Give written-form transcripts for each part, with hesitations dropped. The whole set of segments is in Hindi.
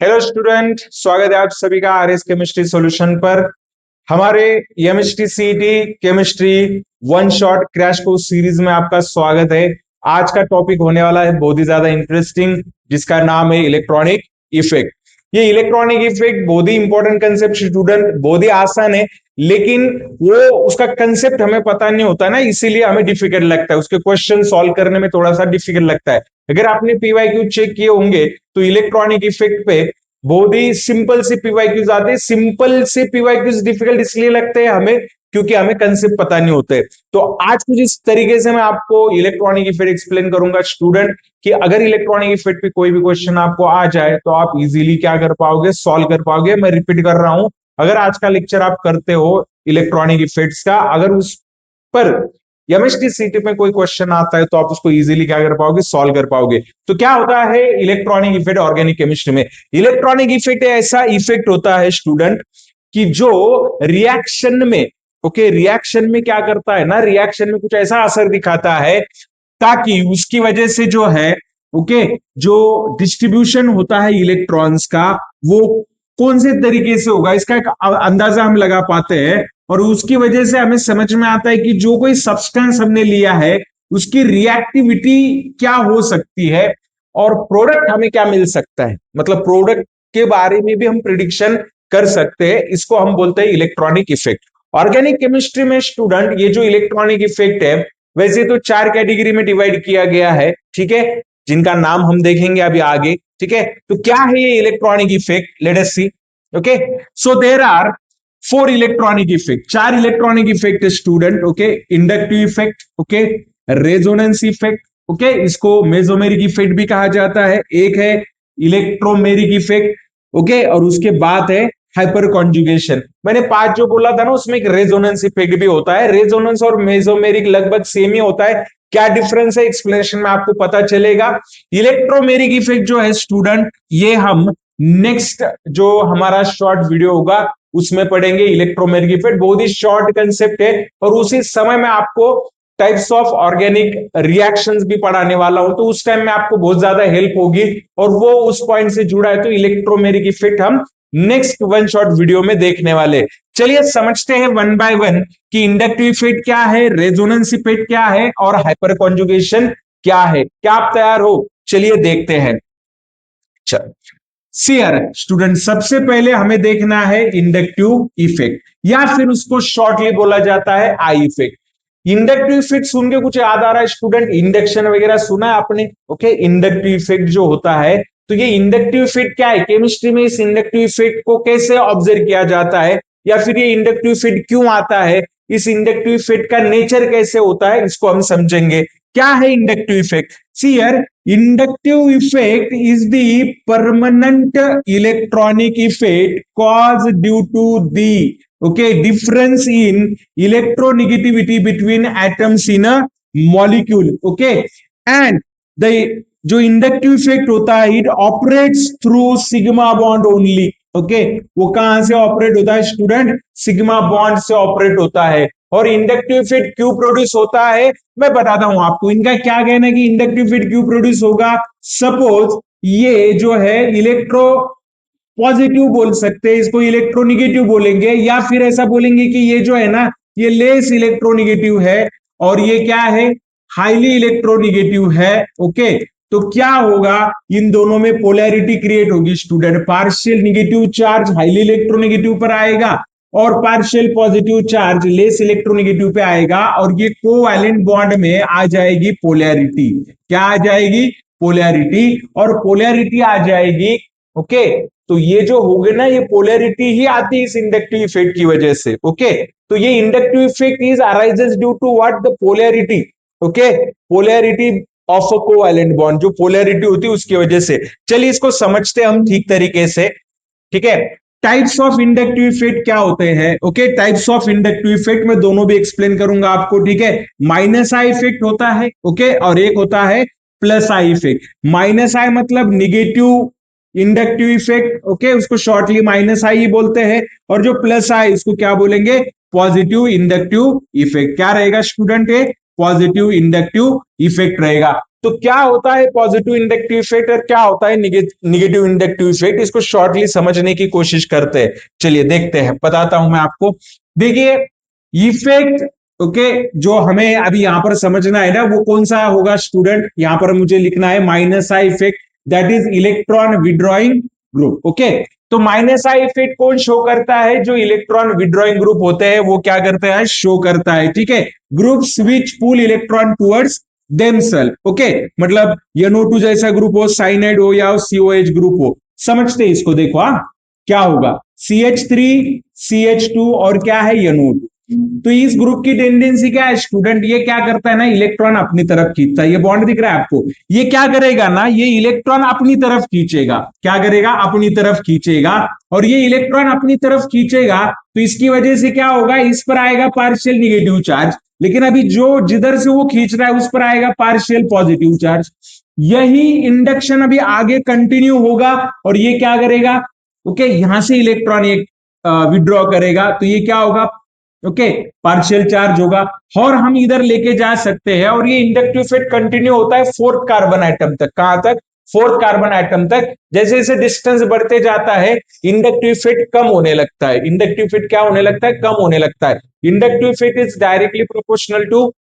हेलो स्टूडेंट, स्वागत है आप सभी का आरएस केमिस्ट्री सॉल्यूशन पर। हमारे MHT CET chemistry one shot crash course series में आपका स्वागत है। आज का टॉपिक होने वाला है बहुत ही ज्यादा इंटरेस्टिंग, जिसका नाम है इलेक्ट्रॉनिक इफेक्ट। ये इलेक्ट्रॉनिक इफेक्ट बहुत ही इंपॉर्टेंट कंसेप्ट स्टूडेंट, बहुत ही आसान है, लेकिन वो उसका कंसेप्ट हमें पता नहीं होता ना, इसीलिए हमें डिफिकल्ट लगता है, उसके क्वेश्चन सॉल्व करने में थोड़ा सा डिफिकल्ट लगता है। अगर आपने पीवाईक्यू चेक किए होंगे तो इलेक्ट्रॉनिक इफेक्ट पे बहुत ही सिंपल से पीवाईक्यूज आते हैं। सिंपल से पीवाईक्यूज डिफिकल्ट इसलिए लगते हैं हमें क्योंकि हमें कंसेप्ट पता नहीं होते। तो आज कुछ इस तरीके से मैं आपको इलेक्ट्रॉनिक इफेक्ट एक्सप्लेन करूंगा स्टूडेंट, कि अगर इलेक्ट्रॉनिक इफेक्ट पे कोई भी क्वेश्चन आपको आ जाए तो आप इजीली क्या कर पाओगे, सॉल्व कर पाओगे। मैं रिपीट कर रहा हूं, अगर आज का लेक्चर आप करते हो इलेक्ट्रॉनिक इफेक्ट्स का, अगर उस पर एमएचटी सीटी में कोई क्वेश्चन आता है तो आप उसको इजीली क्या कर पाओगे, सॉल्व कर पाओगे। तो क्या होता है इलेक्ट्रॉनिक इफेक्ट ऑर्गेनिक केमिस्ट्री में? इलेक्ट्रॉनिक इफेक्ट ऐसा इफेक्ट होता है स्टूडेंट कि जो रिएक्शन में, रिएक्शन में क्या करता है ना, रिएक्शन में कुछ ऐसा असर दिखाता है ताकि उसकी वजह से जो है जो डिस्ट्रीब्यूशन होता है इलेक्ट्रॉन्स का, वो कौन से तरीके से होगा इसका एक अंदाजा हम लगा पाते हैं। और उसकी वजह से हमें समझ में आता है कि जो कोई सब्सटेंस हमने लिया है उसकी रिएक्टिविटी क्या हो सकती है और प्रोडक्ट हमें क्या मिल सकता है, मतलब प्रोडक्ट के बारे में भी हम प्रिडिक्शन कर सकते हैं। इसको हम बोलते हैं इलेक्ट्रॉनिक इफेक्ट। ऑर्गेनिक केमिस्ट्री में स्टूडेंट ये जो इलेक्ट्रॉनिक इफेक्ट है, वैसे तो 4 कैटेगरी में डिवाइड किया गया है, ठीक है, जिनका नाम हम देखेंगे अभी आगे, ठीक है। तो क्या है ये electronic effect, let us see. Okay, so there are 4 electronic effect, 4 electronic effect student. Inductive effect, resonance effect, इसको मेसोमेरिक इफेक्ट भी कहा जाता है। एक है इलेक्ट्रोमेरिक इफेक्ट, और उसके बाद है हाइपर कॉन्जुगेशन। मैंने 5 जो बोला था ना, उसमें एक रेजोनेंस इफेक्ट भी होता है। रेजोनेंस और मेसोमेरिक लगभग सेम ही होता है, क्या डिफरेंस है एक्सप्लेनेशन में आपको पता चलेगा। इलेक्ट्रोमेरिक इफेक्ट जो है स्टूडेंट, ये हम नेक्स्ट जो हमारा शॉर्ट वीडियो होगा उसमें पढ़ेंगे। इलेक्ट्रोमेरिक इफेक्ट बहुत ही शॉर्ट कंसेप्ट है और उसी समय में आपको टाइप्स ऑफ ऑर्गेनिक रिएक्शंस भी पढ़ाने वाला हूं, तो उस टाइम में आपको बहुत ज्यादा हेल्प होगी और वो उस पॉइंट से जुड़ा है। तो इलेक्ट्रोमेरिक इफेक्ट हम नेक्स्ट वन शॉट वीडियो में देखने वाले। चलिए समझते हैं वन बाय वन कि इंडक्टिव इफेक्ट क्या है, रेजोनेंस इफेक्ट क्या है और हाइपर कॉन्जुगेशन क्या है। क्या आप तैयार हो? चलिए देखते हैं। चलो सियर स्टूडेंट, सबसे पहले हमें देखना है इंडक्टिव इफेक्ट, या फिर उसको शॉर्टली बोला जाता है आई इफेक्ट। इंडक्टिव इफेक्ट सुन के कुछ याद आ रहा है स्टूडेंट? इंडक्शन वगैरह सुना है आपने? इंडक्टिव इफेक्ट जो होता है, तो ये इंडक्टिव इफेक्ट क्या है केमिस्ट्री में, इस इंडक्टिव इफेक्ट को कैसे ऑब्जर्व किया जाता है, या फिर ये इंडक्टिव इफेक्ट क्यों आता है, इस इंडक्टिव इफेक्ट का नेचर कैसे होता है, इसको हम समझेंगे। क्या है inductive effect? See here, inductive effect is the permanent electronic effect caused due to the difference in electronegativity between atoms in a molecule। and the जो इंडक्टिव इफेक्ट होता है, it operates through sigma bond only. वो कहां से ऑपरेट होता है स्टूडेंट? सिग्मा बॉन्ड से ऑपरेट होता है। और इंडक्टिव इफेक्ट क्यों प्रोड्यूस होता है मैं बताता हूं आपको। इनका क्या कहना है कि इंडक्टिव इफेक्ट क्यों प्रोड्यूस होगा? सपोज ये जो है इलेक्ट्रो पॉजिटिव बोल सकते हैं, इसको इलेक्ट्रोनिगेटिव बोलेंगे, या फिर ऐसा बोलेंगे कि ये जो है ना, ये लेस इलेक्ट्रोनिगेटिव है और ये क्या है, हाईली इलेक्ट्रोनिगेटिव है। तो क्या होगा, इन दोनों में पोलैरिटी क्रिएट होगी student. Partial negative charge highly electronegative पर आएगा और partial positive charge less electronegative पे आएगा, और ये कोवैलेंट बॉन्ड में आ जाएगी पोलैरिटी। क्या आ जाएगी? पोलैरिटी। और पोलैरिटी आ जाएगी, तो ये जो हो गए ना, ये पोलैरिटी ही आती है इस इंडक्टिव इफेक्ट की वजह से। तो ये inductive effect is arises due to what? The polarity. Polarity of a covalent bond, जो पोलैरिटी होती है उसकी वजह से। चलिए इसको समझते हैं हम ठीक तरीके से, ठीक है। टाइप्स ऑफ इंडक्टिव इफेक्ट क्या होते हैं? टाइप्स ऑफ इंडक्टिव इफेक्ट में दोनों भी एक्सप्लेन करूंगा आपको, ठीक है। माइनस आई इफेक्ट होता है, और एक होता है प्लस आई इफेक्ट। माइनस आई मतलब निगेटिव इंडक्टिव इफेक्ट, उसको शॉर्टली माइनस आई बोलते हैं। और जो प्लस आई उसको क्या बोलेंगे? Positive inductive effect. क्या रहेगा स्टूडेंट? पॉजिटिव इंडक्टिव इफेक्ट रहेगा। तो क्या होता है पॉजिटिव इंडक्टिव इफेक्ट और क्या होता है निगेटिव इंडक्टिव इफेक्ट, इसको शॉर्टली समझने की कोशिश करते हैं। चलिए देखते हैं, बताता हूं मैं आपको। देखिए इफेक्ट, ओके, जो हमें अभी यहां पर समझना है ना, वो कौन सा होगा स्टूडेंट, यहां पर मुझे लिखना है minus I effect, that is electron withdrawing group. Okay, तो माइनस आई इफेक्ट कौन शो करता है, जो इलेक्ट्रॉन विड्रॉइंग ग्रुप होते हैं वो क्या करते हैं, शो करता है। ठीक है, groups which pull electron towards themself. Okay, मतलब NO2 जैसा ग्रुप हो, साइनाइड हो या COH ग्रुप हो, समझते हैं इसको। देखो हाँ, क्या होगा, CH3 CH2 और क्या है NO2। तो इस ग्रुप की टेंडेंसी क्या है स्टूडेंट, ये क्या करता है ना, इलेक्ट्रॉन अपनी तरफ खींचता है। ये बॉन्ड दिख रहा है आपको, ये क्या करेगा ना, ये इलेक्ट्रॉन अपनी तरफ खींचेगा। क्या करेगा, अपनी तरफ खींचेगा। और ये इलेक्ट्रॉन अपनी तरफ खींचेगा तो इसकी वजह से क्या होगा, इस पर आएगा पार्शियल निगेटिव चार्ज, लेकिन अभी जो जिधर से वो खींच रहा है उस पर आएगा पार्शियल पॉजिटिव चार्ज। यही इंडक्शन अभी आगे कंटिन्यू होगा और ये क्या करेगा, ओके, यहां से इलेक्ट्रॉन एक विड्रॉ करेगा तो ये क्या होगा, ओके, पार्शियल चार्ज होगा। और हम इधर लेके जा सकते हैं और ये इंडक्टिव इफेक्ट कंटिन्यू होता है फोर्थ कार्बन एटम तक। कहां तक, फोर्थ कार्बन एटम तक। जैसे जैसे डिस्टेंस बढ़ते जाता है इंडक्टिव इफेक्ट कम होने लगता है। इंडक्टिव इफेक्ट क्या होने लगता है, कम होने लगता है। Inductive effect is directly proportional to,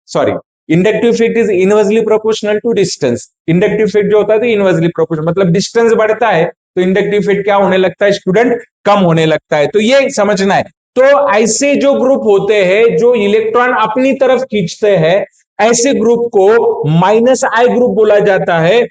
sorry, inductive effect is inversely proportional to distance. Inductive effect जो होता है तो इनवर्सली प्रोपोर्शनल, मतलब डिस्टेंस बढ़ता है तो इंडक्टिव इफेक्ट क्या होने लगता है स्टूडेंट, कम होने लगता है। तो ये समझना है। तो ऐसे जो ग्रुप होते हैं जो इलेक्ट्रॉन अपनी तरफ खींचते हैं, ऐसे ग्रुप को माइनस आई ग्रुप बोला जाता है।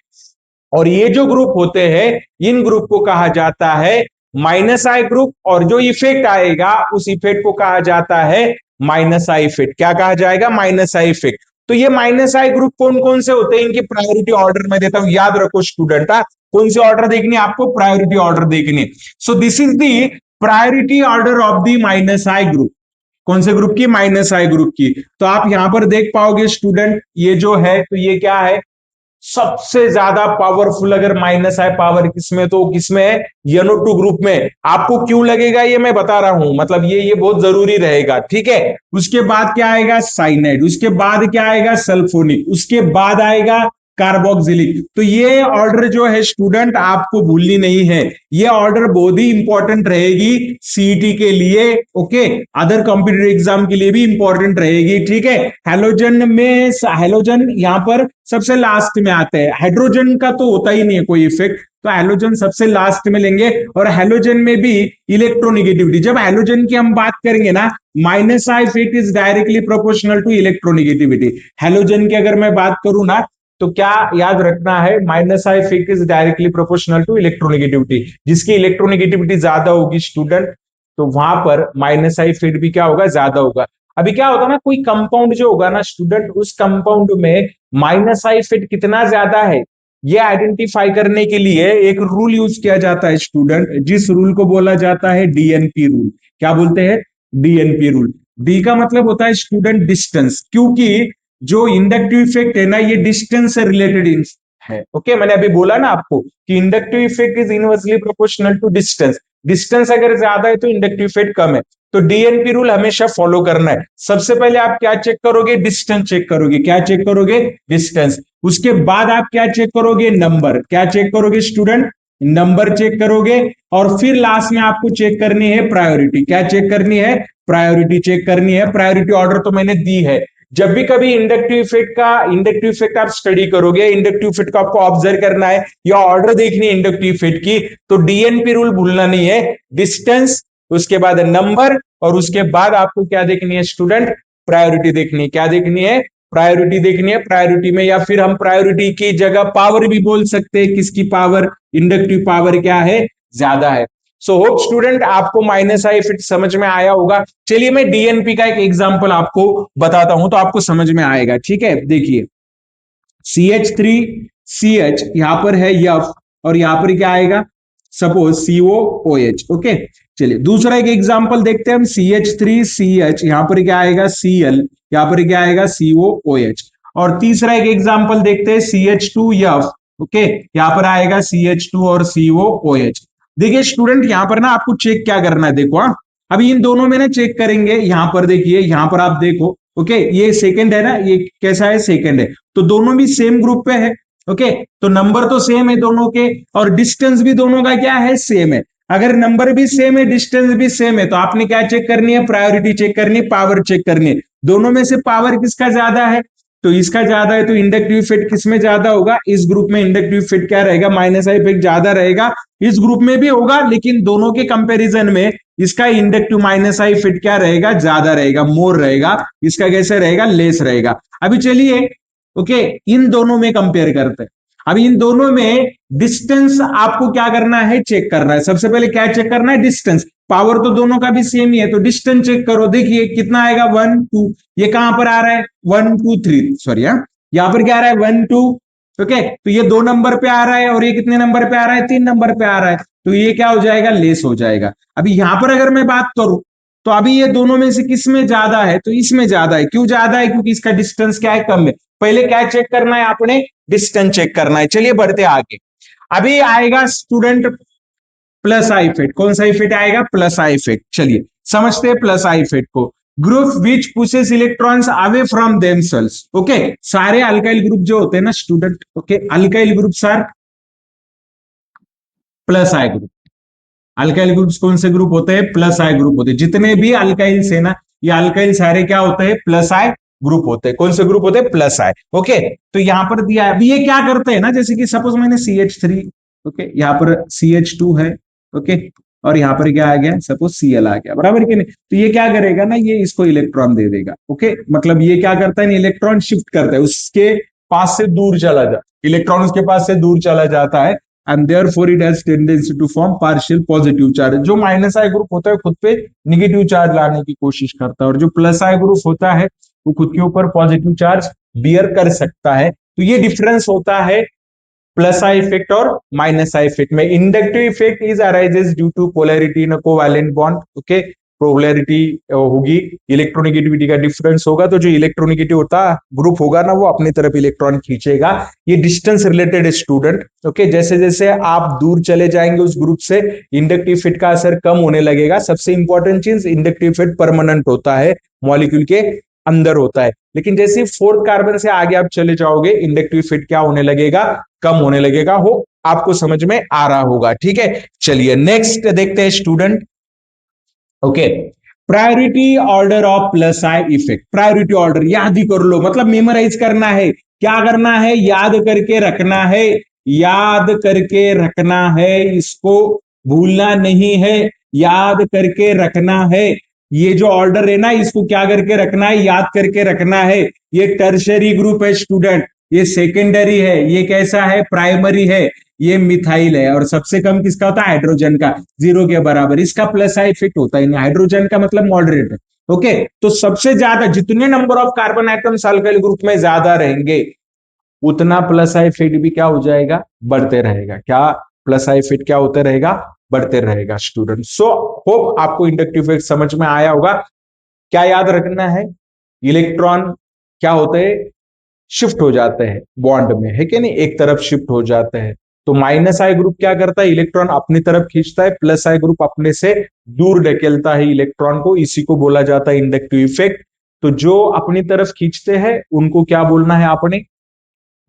और ये जो ग्रुप होते हैं इन ग्रुप को कहा जाता है माइनस आई ग्रुप, और जो इफेक्ट आएगा उस इफेक्ट को कहा जाता है माइनस आई इफेक्ट। क्या कहा जाएगा, माइनस आई इफेक्ट। तो ये माइनस आई ग्रुप कौन कौन से होते हैं, इनकी प्रायोरिटी ऑर्डर में देता हूं, याद रखो स्टूडेंट। कौन सी ऑर्डर देखनी है आपको, प्रायोरिटी ऑर्डर देखनी है। सो this is the priority order of the minus I group. कौन से ग्रुप की, माइनस आई ग्रुप की। तो आप यहां पर देख पाओगे स्टूडेंट, ये जो है तो ये क्या है, सबसे ज्यादा पावरफुल अगर माइनस आई पावर किसमें, तो किसमें है, NO2 ग्रुप में। आपको क्यों लगेगा ये मैं बता रहा हूं, मतलब ये बहुत जरूरी रहेगा। ठीक है, उसके बाद क्या आएगा, साइनाइड, उसके बाद क्या आएगा, सल्फोनिक, उसके बाद आएगा कार्बोक्सिलिक। तो ये ऑर्डर जो है स्टूडेंट आपको भूलनी नहीं है, ये ऑर्डर बहुत ही इंपॉर्टेंट रहेगी सीईटी के लिए। ओके, अदर कॉम्पिटिटिव एग्जाम के लिए भी इंपॉर्टेंट रहेगी। ठीक है, हेलोजन में, हेलोजन यहां पर सबसे लास्ट में आते हैं, हाइड्रोजन का तो होता ही नहीं है कोई इफेक्ट, तो हेलोजन सबसे लास्ट में लेंगे। और हेलोजन में भी इलेक्ट्रोनिगेटिविटी, जब हेलोजन की हम बात करेंगे ना, minus I effect is directly proportional to electronegativity. Halogen की अगर मैं बात करूं ना, तो क्या याद रखना है, minus I effect is directly proportional to electronegativity. जिसकी इलेक्ट्रोनिगेटिविटी ज्यादा होगी स्टूडेंट, तो वहां पर माइनस आई इफेक्ट भी क्या होगा, ज्यादा होगा। अभी क्या होगा ना, कोई कंपाउंड जो होगा ना स्टूडेंट, उस कंपाउंड में माइनस आई इफेक्ट कितना ज्यादा है, ये आइडेंटिफाई करने के लिए एक रूल यूज किया जाता है स्टूडेंट, जिस रूल को बोला जाता है DNP रूल। क्या बोलते हैं, DNP रूल। डी का मतलब होता है स्टूडेंट डिस्टेंस, क्योंकि जो इंडक्टिव इफेक्ट है ना, ये डिस्टेंस से रिलेटेड है। ओके, मैंने अभी बोला ना आपको कि inductive effect is inversely proportional to distance. Distance अगर ज्यादा है तो इंडक्टिव इफेक्ट कम है। तो DNP रूल हमेशा फॉलो करना है। सबसे पहले आप क्या चेक करोगे, डिस्टेंस चेक करोगे। क्या चेक करोगे, डिस्टेंस। उसके बाद आप क्या चेक करोगे, नंबर। क्या चेक करोगे स्टूडेंट, नंबर चेक करोगे। और फिर लास्ट में आपको चेक करनी है प्रायोरिटी। क्या चेक करनी है, प्रायोरिटी चेक करनी है। प्रायोरिटी ऑर्डर तो मैंने दी है। जब भी कभी इंडक्टिव इफेक्ट आप स्टडी करोगे, इंडक्टिव इफेक्ट को आपको ऑब्जर्व करना है या ऑर्डर देखनी है इंडक्टिव इफेक्ट की, तो DNP रूल भूलना नहीं है। डिस्टेंस, उसके बाद नंबर, और उसके बाद आपको क्या देखनी है स्टूडेंट, प्रायोरिटी देखनी है। क्या देखनी है, प्रायोरिटी देखनी है। प्रायोरिटी में, या फिर हम प्रायोरिटी की जगह पावर भी बोल सकते हैं, किसकी पावर, इंडक्टिव पावर क्या है, ज्यादा है। सो होप स्टूडेंट आपको माइनस आई इफेक्ट समझ में आया होगा। चलिए मैं DNP का एक एग्जांपल आपको बताता हूं तो आपको समझ में आएगा। ठीक है, देखिए CH3CH यहां पर है F, और यहां पर क्या आएगा, सपोज COOH। ओके, चलिए दूसरा एक एग्जांपल देखते हैं हम। CH3CH यहां पर क्या आएगा, Cl, यहां पर क्या आएगा, COOH। और तीसरा एक एग्जांपल देखते हैं, CH2F। ओके, यहां पर आएगा CH2 और COOH। देखिए स्टूडेंट, यहां पर ना आपको चेक क्या करना है, देखो हाँ, अभी इन दोनों में ना चेक करेंगे। यहां पर देखिए, यहां पर आप देखो, ओके, ये सेकंड है ना, ये कैसा है, सेकंड है, तो दोनों भी सेम ग्रुप पे है। ओके, तो नंबर तो सेम है दोनों के, और डिस्टेंस भी दोनों का क्या है, सेम है। अगर नंबर भी सेम है, डिस्टेंस भी सेम है, तो आपने क्या चेक करनी है, प्रायोरिटी चेक करनी है, पावर चेक करनी है। दोनों में से पावर किसका ज्यादा है, तो इसका ज्यादा है, तो इंडक्टिव इफेक्ट किसमें ज्यादा होगा, इस ग्रुप में इंडक्टिव इफेक्ट क्या रहेगा, माइनस आई इफेक्ट ज्यादा रहेगा। इस ग्रुप में भी होगा, लेकिन दोनों के कंपैरिजन में इसका इंडक्टिव माइनस आई इफेक्ट क्या रहेगा, ज्यादा रहेगा, मोर रहेगा। इसका कैसे रहेगा, लेस रहेगा। अभी चलिए, ओके, इन दोनों में कंपेयर करते हैं। अब इन दोनों में डिस्टेंस आपको क्या करना है, चेक करना है। सबसे पहले क्या चेक करना है, डिस्टेंस। पावर तो दोनों का भी सेम ही है, तो डिस्टेंस चेक करो। देखिए कितना आएगा, 1 2। ये कहां पर आ रहा है, 1 2 3, सॉरी, यहां पर क्या आ रहा है, 1 2। ओके, तो ये 2 नंबर पे आ रहा है, और ये कितने नंबर पे आ रहा है, 3 नंबर पे आ रहा है, तो ये क्या हो जाएगा, लेस हो जाएगा। अभी यहां पर अगर मैं बात करूं, तो अभी ये दोनों में से किस में ज्यादा है, तो इसमें ज्यादा है। क्यों ज्यादा है, क्योंकि इसका डिस्टेंस क्या है, कम है। पहले क्या चेक करना है आपने, डिस्टेंस चेक करना है। चलिए बढ़ते आगे। अभी आएगा स्टूडेंट प्लस आई इफेक्ट। कौन सा इफेक्ट आएगा, प्लस आई इफेक्ट। चलिए समझते हैं प्लस आई इफेक्ट को। Group which pushes electrons away from themselves. Okay, सारे अल्काइल ग्रुप जो होते हैं ना student, okay, alkyl groups are plus I group. Alkyl groups कौन से ग्रुप होते हैं, प्लस आई ग्रुप होते हैं। जितने भी अल्काइल्स है ना, ये अल्काइल सारे क्या होते हैं, प्लस आई ग्रुप होते हैं। कौन से ग्रुप होते हैं, प्लस आई। ओके, तो यहां पर दिया है। अभी ये क्या करते हैं ना, जैसे कि सपोज मैंने CH3, ओके, यहाँ पर CH2 है, ओके, और यहाँ पर क्या आ गया, सपोज Cl आ गया, बराबर कि नहीं। तो ये क्या करेगा ना, ये इसको इलेक्ट्रॉन दे देगा। ओके, मतलब ये क्या करता है, इलेक्ट्रॉन शिफ्ट करता है, उसके पास से दूर चला जाता, इलेक्ट्रॉन उसके पास से दूर चला जाता है, and therefore it has tendency to form partial positive charge. जो माइनस आई ग्रुप होता है खुद पे निगेटिव चार्ज लाने की कोशिश करता है, और जो प्लस आई ग्रुप होता है वो खुद के ऊपर पॉजिटिव चार्ज बियर कर सकता है। तो ये डिफरेंस होता है प्लस आई इफेक्ट और माइनस आई इफेक्ट में। Inductive effect is arises due to polarity in a covalent bond. Okay, polarity होगी, इलेक्ट्रोनेगेटिविटी का डिफरेंस होगा, तो जो इलेक्ट्रोनेगेटिव होता ग्रुप होगा ना, वो अपनी तरफ इलेक्ट्रॉन खींचेगा। ये डिस्टेंस रिलेटेड स्टूडेंट। ओके, जैसे जैसे आप दूर चले जाएंगे उस ग्रुप से, इंडक्टिव इफेक्ट का असर कम होने लगेगा। सबसे इंपॉर्टेंट चीज, इंडक्टिव इफेक्ट परमानेंट होता है, मॉलिक्यूल के अंदर होता है, लेकिन जैसे फोर्थ कार्बन से आगे आप चले जाओगे, इंडक्टिव इफेक्ट क्या होने लगेगा, कम होने लगेगा। हो आपको समझ में आ रहा होगा, ठीक है। चलिए नेक्स्ट देखते हैं student. Okay, priority order of plus I effect. Priority order याद ही कर लो, मतलब मेमोराइज करना है। क्या करना है, याद करके रखना है, याद करके रखना है, इसको भूलना नहीं है, याद करके रखना है। ये जो ऑर्डर है ना, इसको क्या करके रखना है, याद करके रखना है। ये टर्शरी ग्रुप है स्टूडेंट, ये सेकेंडरी है, ये कैसा है, प्राइमरी है, ये मिथाइल है, और सबसे कम किसका होता है, हाइड्रोजन का, 0 के बराबर। इसका प्लस आई इफेक्ट होता है, हाइड्रोजन का मतलब मॉडरेट है। ओके, तो सबसे ज्यादा जितने number of carbon atoms alkyl group में ज्यादा रहेंगे, उतना प्लस आई इफेक्ट भी क्या हो जाएगा, बढ़ते रहेगा। क्या प्लस आई इफेक्ट क्या होते रहेगा, बढ़ते रहेगा स्टूडेंट। सो होप आपको इंडक्टिव इफेक्ट समझ में आया होगा। क्या याद रखना है, इलेक्ट्रॉन क्या होते हैं, शिफ्ट हो जाते हैं बॉन्ड में, है कि नहीं, एक तरफ शिफ्ट हो जाते हैं। तो माइनस आई ग्रुप क्या करता है, इलेक्ट्रॉन अपनी तरफ खींचता है, प्लस आई ग्रुप अपने से दूर ढकेलता है इलेक्ट्रॉन को। इसी को बोला जाता है इंडक्टिव इफेक्ट। तो जो अपनी तरफ खींचते हैं उनको क्या बोलना है आपने,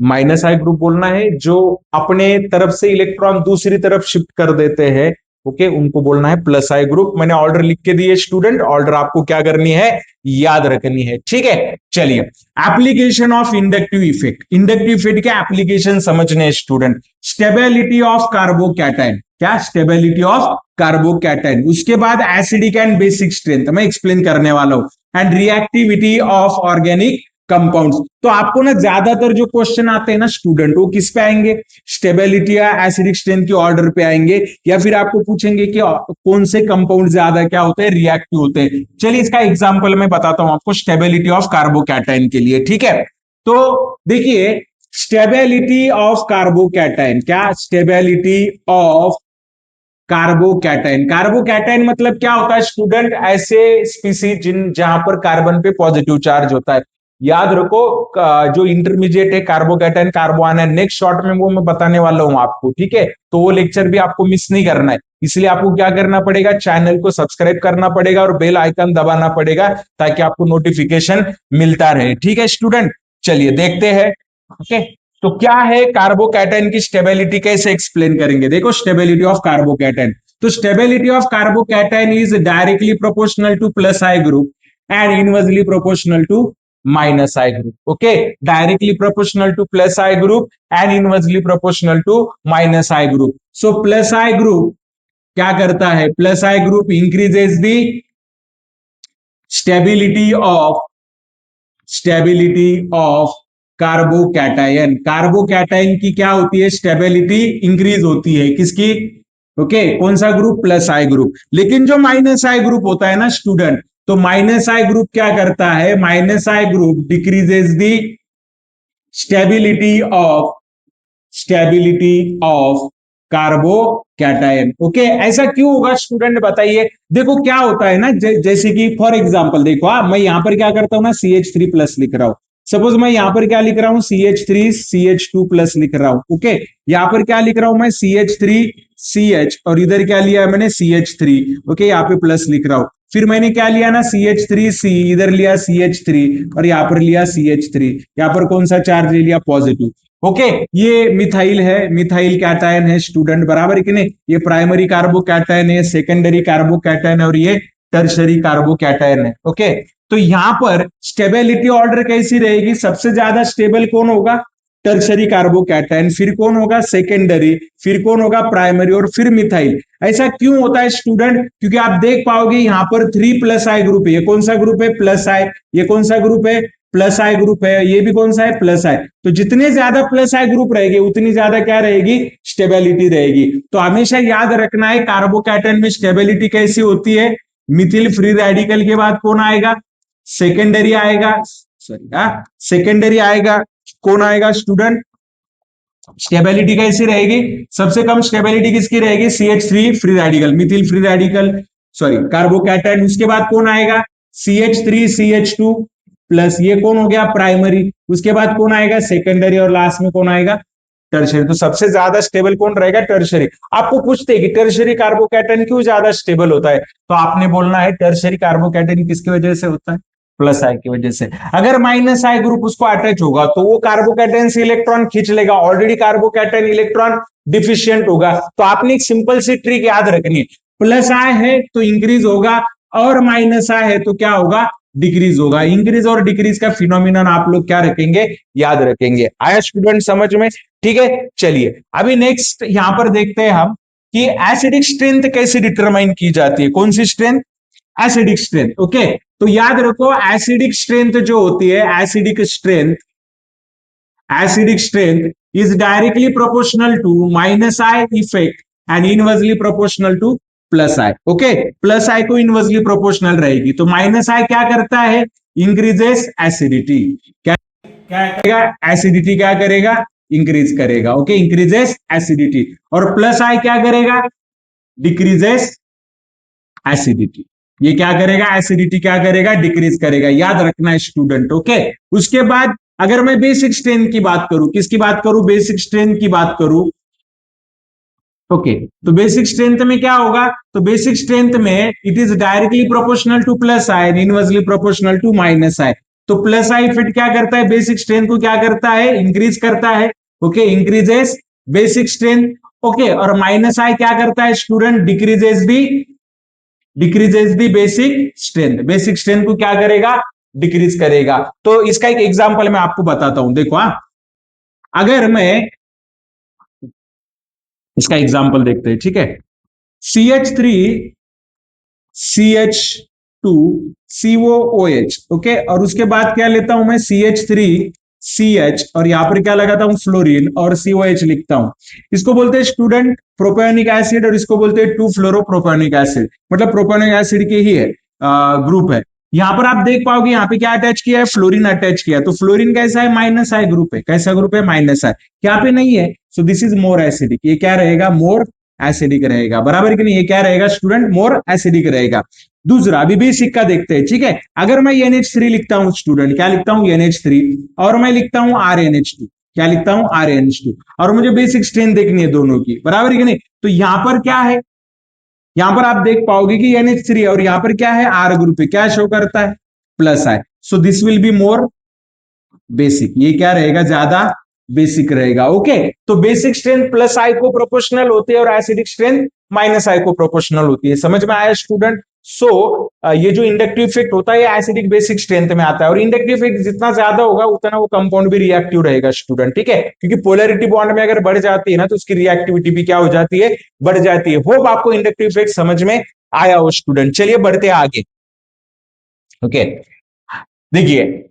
माइनस आई ग्रुप बोलना है। जो अपने तरफ से इलेक्ट्रॉन दूसरी तरफ शिफ्ट कर देते हैं, ओके, उनको बोलना है प्लस आई ग्रुप। मैंने ऑर्डर लिख के दिए स्टूडेंट, ऑर्डर आपको क्या करनी है, याद रखनी है, ठीक है। चलिए, application of inductive effect. Inductive effect के एप्लीकेशन समझने स्टूडेंट। Stability of carbocation. क्या, स्टेबिलिटी ऑफ कार्बोकैटायन। उसके बाद एसिडिक एंड बेसिक स्ट्रेंथ मैं एक्सप्लेन करने वाला हूं, and reactivity of organic compounds. तो आपको ना ज्यादातर जो क्वेश्चन आते हैं ना स्टूडेंट, वो किस पे आएंगे, स्टेबिलिटी या एसिडिक स्ट्रेंथ के ऑर्डर पे आएंगे, या फिर आपको पूछेंगे कि कौन से कंपाउंड ज्यादा क्या होते हैं, रिएक्टिव होते हैं। चलिए इसका एग्जांपल मैं बताता हूं आपको, स्टेबिलिटी ऑफ कार्बोकैटायन के लिए, ठीक है। तो देखिए, स्टेबिलिटी ऑफ कार्बोकैटायन, क्या, स्टेबिलिटी ऑफ कार्बोकैटायन। कार्बोकैटायन मतलब क्या होता है स्टूडेंट, ऐसे स्पीसीज जिन जहां पर कार्बन पे पॉजिटिव चार्ज होता है। याद रखो, जो इंटरमीडिएट है कार्बोकैटायन कार्बोआयन, नेक्स्ट शॉर्ट में वो मैं बताने वाला हूं आपको, ठीक है। तो वो लेक्चर भी आपको मिस नहीं करना है, इसलिए आपको क्या करना पड़ेगा, चैनल को सब्सक्राइब करना पड़ेगा और बेल आइकन दबाना पड़ेगा ताकि आपको नोटिफिकेशन मिलता रहे, ठीक है स्टूडेंट। चलिए देखते हैं। ओके, तो क्या है कार्बोकैटायन की स्टेबिलिटी, कैसे एक्सप्लेन करेंगे। देखो स्टेबिलिटी ऑफ कार्बोकैटायन, तो stability of carbocation is directly proportional to plus I group and inversely proportional to minus I group. Okay, directly proportional to plus I group and inversely proportional to minus I group. So plus I group क्या करता है, plus I group increases the stability of carbocation. Carbocation की क्या होती है, स्टेबिलिटी इंक्रीज होती है, किसकी, ओके, कौन सा ग्रुप, प्लस आई ग्रुप। लेकिन जो माइनस आई ग्रुप होता है ना स्टूडेंट, तो माइनस आई ग्रुप क्या करता है, minus I group decreases the stability of carbocation. Okay, ऐसा क्यों होगा स्टूडेंट बताइए। देखो क्या होता है ना, जैसे कि फॉर एग्जांपल देखो, मैं यहां पर क्या करता हूं ना, CH3 प्लस लिख रहा हूं। सपोज मैं यहां पर क्या लिख रहा हूं, CH3 CH2 प्लस लिख रहा हूं। ओके, यहां पर क्या लिख रहा हूं मैं, CH3 CH, और इधर क्या लिया है मैंने, CH3। ओके, यहाँ पे प्लस लिख रहा हूं। फिर मैंने क्या लिया ना, CH3C, इधर लिया CH3 और यहाँ पर लिया CH3। यहाँ पर कौन सा चार्ज ले लिया, पॉजिटिव। ओके, ये मिथाइल है, मिथाइल कैटायन है स्टूडेंट, बराबर है कि नहीं। ये प्राइमरी कार्बोकैटायन है, सेकेंडरी कार्बोकैटायन है और ये टर्शरी कार्बोकैटायन है। ओके, तो यहां पर स्टेबिलिटी ऑर्डर कैसी रहेगी, सबसे ज्यादा स्टेबल कौन होगा, टर्शरी कार्बोकैटायन, फिर कौन होगा, सेकेंडरी, फिर कौन होगा, प्राइमरी, और फिर मिथाइल। ऐसा क्यों होता है स्टूडेंट, क्योंकि आप देख पाओगे यहां पर 3 प्लस आई ग्रुप है। ये कौन सा ग्रुप है, प्लस आई। ये कौन सा ग्रुप है, प्लस आई ग्रुप है। ये भी कौन सा है, प्लस आई। तो जितने ज्यादा प्लस आई ग्रुप रहेगी उतनी ज्यादा क्या रहेगी, स्टेबिलिटी रहेगी। तो हमेशा याद रखना है कार्बोकैटायन में स्टेबिलिटी कैसी होती है, मिथिल फ्री रेडिकल के बाद कौन आएगा, सेकेंडरी आएगा, सॉरी सेकेंडरी आएगा, कौन आएगा स्टूडेंट, स्टेबिलिटी कैसी रहेगी, सबसे कम स्टेबिलिटी किसकी रहेगी, CH3 free radical, Mithil free radical, sorry carbocation. उसके बाद कौन आएगा, CH3 CH2 प्लस, ये कौन हो गया, प्राइमरी। उसके बाद कौन आएगा, सेकेंडरी, और लास्ट में कौन आएगा, टर्शरी। तो सबसे ज्यादा स्टेबल कौन रहेगा, टर्शरी। आपको पूछते हैं कि टर्शरी कार्बोकैटायन क्यों ज्यादा स्टेबल होता है, तो आपने बोलना है टर्शरी कार्बोकैटायन किसकी वजह से होता है, प्लस आई की वजह से। अगर माइनस आई ग्रुप उसको अटैच होगा तो वो कार्बोकैटायन से इलेक्ट्रॉन खींच लेगा, ऑलरेडी कार्बोकैटायन इलेक्ट्रॉन डिफिशियंट होगा। तो आपने एक सिंपल सी ट्रिक याद रखनी है, प्लस आई है तो इंक्रीज होगा और माइनस आई है तो क्या होगा, डिक्रीज होगा। इंक्रीज और डिक्रीज का फिनोमिनन आप लोग क्या रखेंगे, याद रखेंगे। आया स्टूडेंट समझ में, ठीक है। चलिए अभी नेक्स्ट यहां पर देखते हैं हम कि एसिडिक स्ट्रेंथ कैसे डिटरमाइन की जाती है, कौन सी स्ट्रेंथ, एसिडिक स्ट्रेंथ। ओके, तो याद रखो एसिडिक स्ट्रेंथ जो होती है, acidic strength is directly proportional to minus I effect and inversely proportional to plus I. Okay, plus I को इनवर्सली प्रोपोर्शनल रहेगी, तो माइनस आई क्या करता है, इंक्रीजेस एसिडिटी। क्या क्या करेगा, एसिडिटी क्या करेगा, इंक्रीज करेगा। Okay, increases acidity. और प्लस आई क्या करेगा, डिक्रीजेस एसिडिटी। ये क्या करेगा, एसिडिटी क्या करेगा, डिक्रीज करेगा। याद रखना है स्टूडेंट। ओके, उसके बाद अगर मैं बेसिक स्ट्रेंथ की बात करूं, किसकी बात करूं, बेसिक स्ट्रेंथ की बात करूं। ओके, तो बेसिक स्ट्रेंथ में क्या होगा, तो बेसिक स्ट्रेंथ में it is directly proportional to plus I and inversely proportional to minus I. तो प्लस आई फिट क्या करता है, बेसिक स्ट्रेंथ को क्या करता है, इंक्रीज करता है। Okay, increases basic strength. Okay, और माइनस आई क्या करता है student, decreases the basic strength. Basic strength को क्या करेगा, डिक्रीज करेगा। तो इसका एक एग्जांपल मैं आपको बताता हूं, देखो अगर मैं इसका एग्जांपल देखते हैं, ठीक है। CH3 CH2 COOH। ओके, और उसके बाद क्या लेता हूं मैं, CH3 CH, और यहां पर क्या लगाता हूं, फ्लोरीन, और COH लिखता हूं। इसको बोलते हैं स्टूडेंट प्रोपेनिक एसिड, और इसको बोलते हैं 2-फ्लोरोप्रोपेनिक एसिड, मतलब प्रोपेनिक एसिड के ही है ग्रुप है। यहां पर आप देख पाओगे यहां पे क्या अटैच किया है, फ्लोरीन अटैच किया। तो फ्लोरीन कैसा है, माइनस आई ग्रुप है। कैसा ग्रुप है, माइनस आई। यहाँ पे नहीं है, सो दिस इज मोर एसिडिक। ये क्या रहेगा, मोर एसिडिक रहेगा, बराबर कि नहीं? ये क्या रहेगा स्टूडेंट? मोर एसिडिक रहेगा। दूसरा, अभी बेसिक का देखते हैं, ठीक है। अगर मैं NH3 लिखता हूं स्टूडेंट, क्या लिखता हूं? NH3, और मैं लिखता हूं RNH2, क्या लिखता हूं? RNH2, और मुझे बेसिक स्ट्रेंथ देखनी है दोनों की, बराबर कि नहीं? तो यहां पर क्या है, यहां पर आप देख पाओगे कि NH3 और यहां पर क्या है? R ग्रुप है, क्या शो करता है? प्लस है। So this will be more basic, ये क्या रहेगा? ज्यादा बेसिक रहेगा। ओके, तो बेसिक स्ट्रेंथ प्लस आई को प्रोपोर्शनल होती है और एसिडिक स्ट्रेंथ माइनस आई को प्रोपोर्शनल होती है। समझ में आया स्टूडेंट? सो ये जो इंडक्टिव इफेक्ट होता है ये एसिडिक बेसिक स्ट्रेंथ में आता है, और इंडक्टिव इफेक्ट जितना ज्यादा होगा उतना वो कंपाउंड भी रिएक्टिव रहेगा स्टूडेंट, ठीक है। क्योंकि पोलैरिटी बॉन्ड में अगर बढ़ जाती है ना, तो उसकी रिएक्टिविटी भी क्या हो जाती है? बढ़ जाती है। होप आपको इंडक्टिव इफेक्ट समझ में आया हो स्टूडेंट। चलिए बढ़ते आगे। ओके, देखिए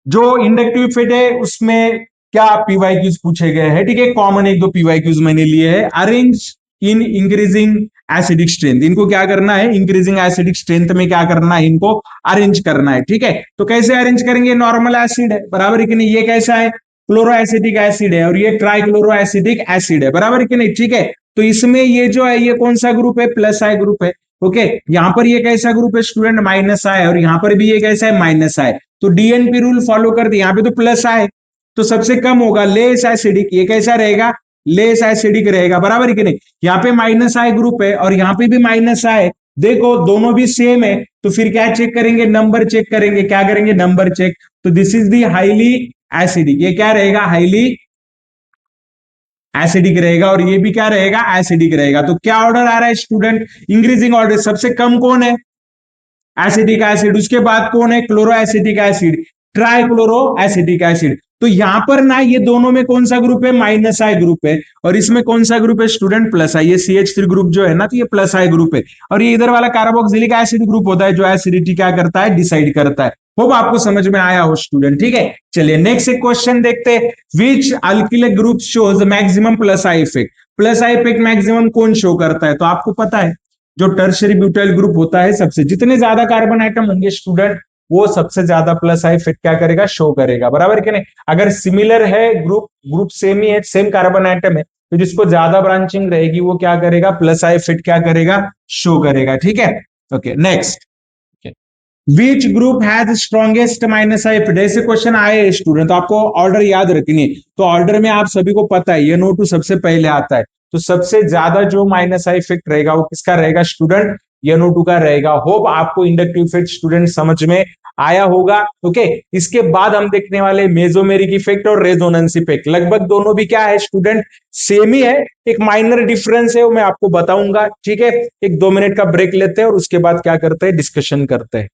जो इंडक्टिव इफेक्ट है उसमें क्या पीवाईक्यूज पूछे गए हैं, ठीक है। कॉमन एक दो पीवाईक्यूज मैंने लिए हैं। Arrange in increasing acidic strength, इनको क्या करना है? इंक्रीजिंग एसिडिक स्ट्रेंथ में क्या करना है? इनको अरेंज करना है, ठीक है। तो कैसे अरेंज करेंगे? नॉर्मल एसिड है, बराबर है कि नहीं? ये कैसा है? क्लोरो एसिडिक एसिड है, और ये ट्राइक्लोरो एसिडिक एसिड है, बराबर है कि नहीं? ठीक है। तो इसमें ये जो है ये कौन सा ग्रुप है? प्लस आई ग्रुप है। ओके, यहां पर ये कैसा ग्रुप है स्टूडेंट? माइनस आई, और यहां पर भी ये कैसा है? Minus I. तो डीएनपी रूल फॉलो कर दिया, यहाँ पे तो प्लस आए तो सबसे कम होगा लेस एसिडिक, ये कैसा रहेगा? लेस एसिडिक रहेगा, बराबर कि नहीं? यहाँ पे माइनस आए ग्रुप है और यहाँ पे भी माइनस आए, देखो दोनों भी सेम है, तो फिर क्या चेक करेंगे? नंबर चेक करेंगे। क्या करेंगे? Number check. तो this is the highly acidic, ये क्या रहेगा? हाईली एसिडिक रहेगा, और ये भी क्या रहेगा? एसिडिक रहेगा। तो क्या ऑर्डर आ रहा है स्टूडेंट? Increasing order. सबसे कम कौन है? Acidic acid. उसके बाद कौन है? Chloro acidic acid, trichloro acidic acid. तो यहां पर ना ये दोनों में कौन सा ग्रुप है? माइनस आई ग्रुप है, और इसमें कौन सा ग्रुप है स्टूडेंट? प्लस आई। ये CH3 ग्रुप जो है ना, तो ये प्लस आई ग्रुप है, और ये इधर वाला कार्बोक्सिलिक एसिड ग्रुप होता है जो एसिडिटी क्या करता है? डिसाइड करता है। होप आपको समझ में आया हो स्टूडेंट, ठीक है। चलिए नेक्स्ट एक क्वेश्चन देखते हैं। Which alkylic group shows maximum plus I effect? Plus I effect maximum कौन शो करता है? तो आपको पता है जो टर्शियरी ब्यूटाइल ग्रुप होता है, सबसे जितने ज्यादा कार्बन आइटम होंगे स्टूडेंट, वो सबसे ज्यादा प्लस आई इफेक्ट क्या करेगा? शो करेगा, बराबर कि नहीं? अगर सिमिलर है ग्रुप, ग्रुप सेम ही है, सेम कार्बन आइटम है, तो जिसको ज्यादा ब्रांचिंग रहेगी वो क्या करेगा? प्लस आई इफेक्ट क्या करेगा? शो करेगा, ठीक है। Okay next, which group has strongest minus I effect? ऐसे क्वेश्चन आए स्टूडेंट, तो आपको ऑर्डर याद रखनी है। तो ऑर्डर में आप सभी को पता है ये NO2 सबसे पहले आता है, तो सबसे ज्यादा जो माइनस आई इफेक्ट रहेगा वो किसका रहेगा स्टूडेंट? NO2 का रहेगा। होप आपको इंडक्टिव इफेक्ट स्टूडेंट समझ में आया होगा। ओके, इसके बाद हम देखने वाले मेसोमेरिक इफेक्ट और रेजोनेंस इफेक्ट। लगभग दोनों भी क्या है स्टूडेंट? सेम ही है, एक माइनर डिफरेंस है वो मैं आपको बताऊंगा, ठीक है। एक 2 मिनट का ब्रेक लेते हैं और उसके बाद क्या करते हैं? डिस्कशन करते हैं।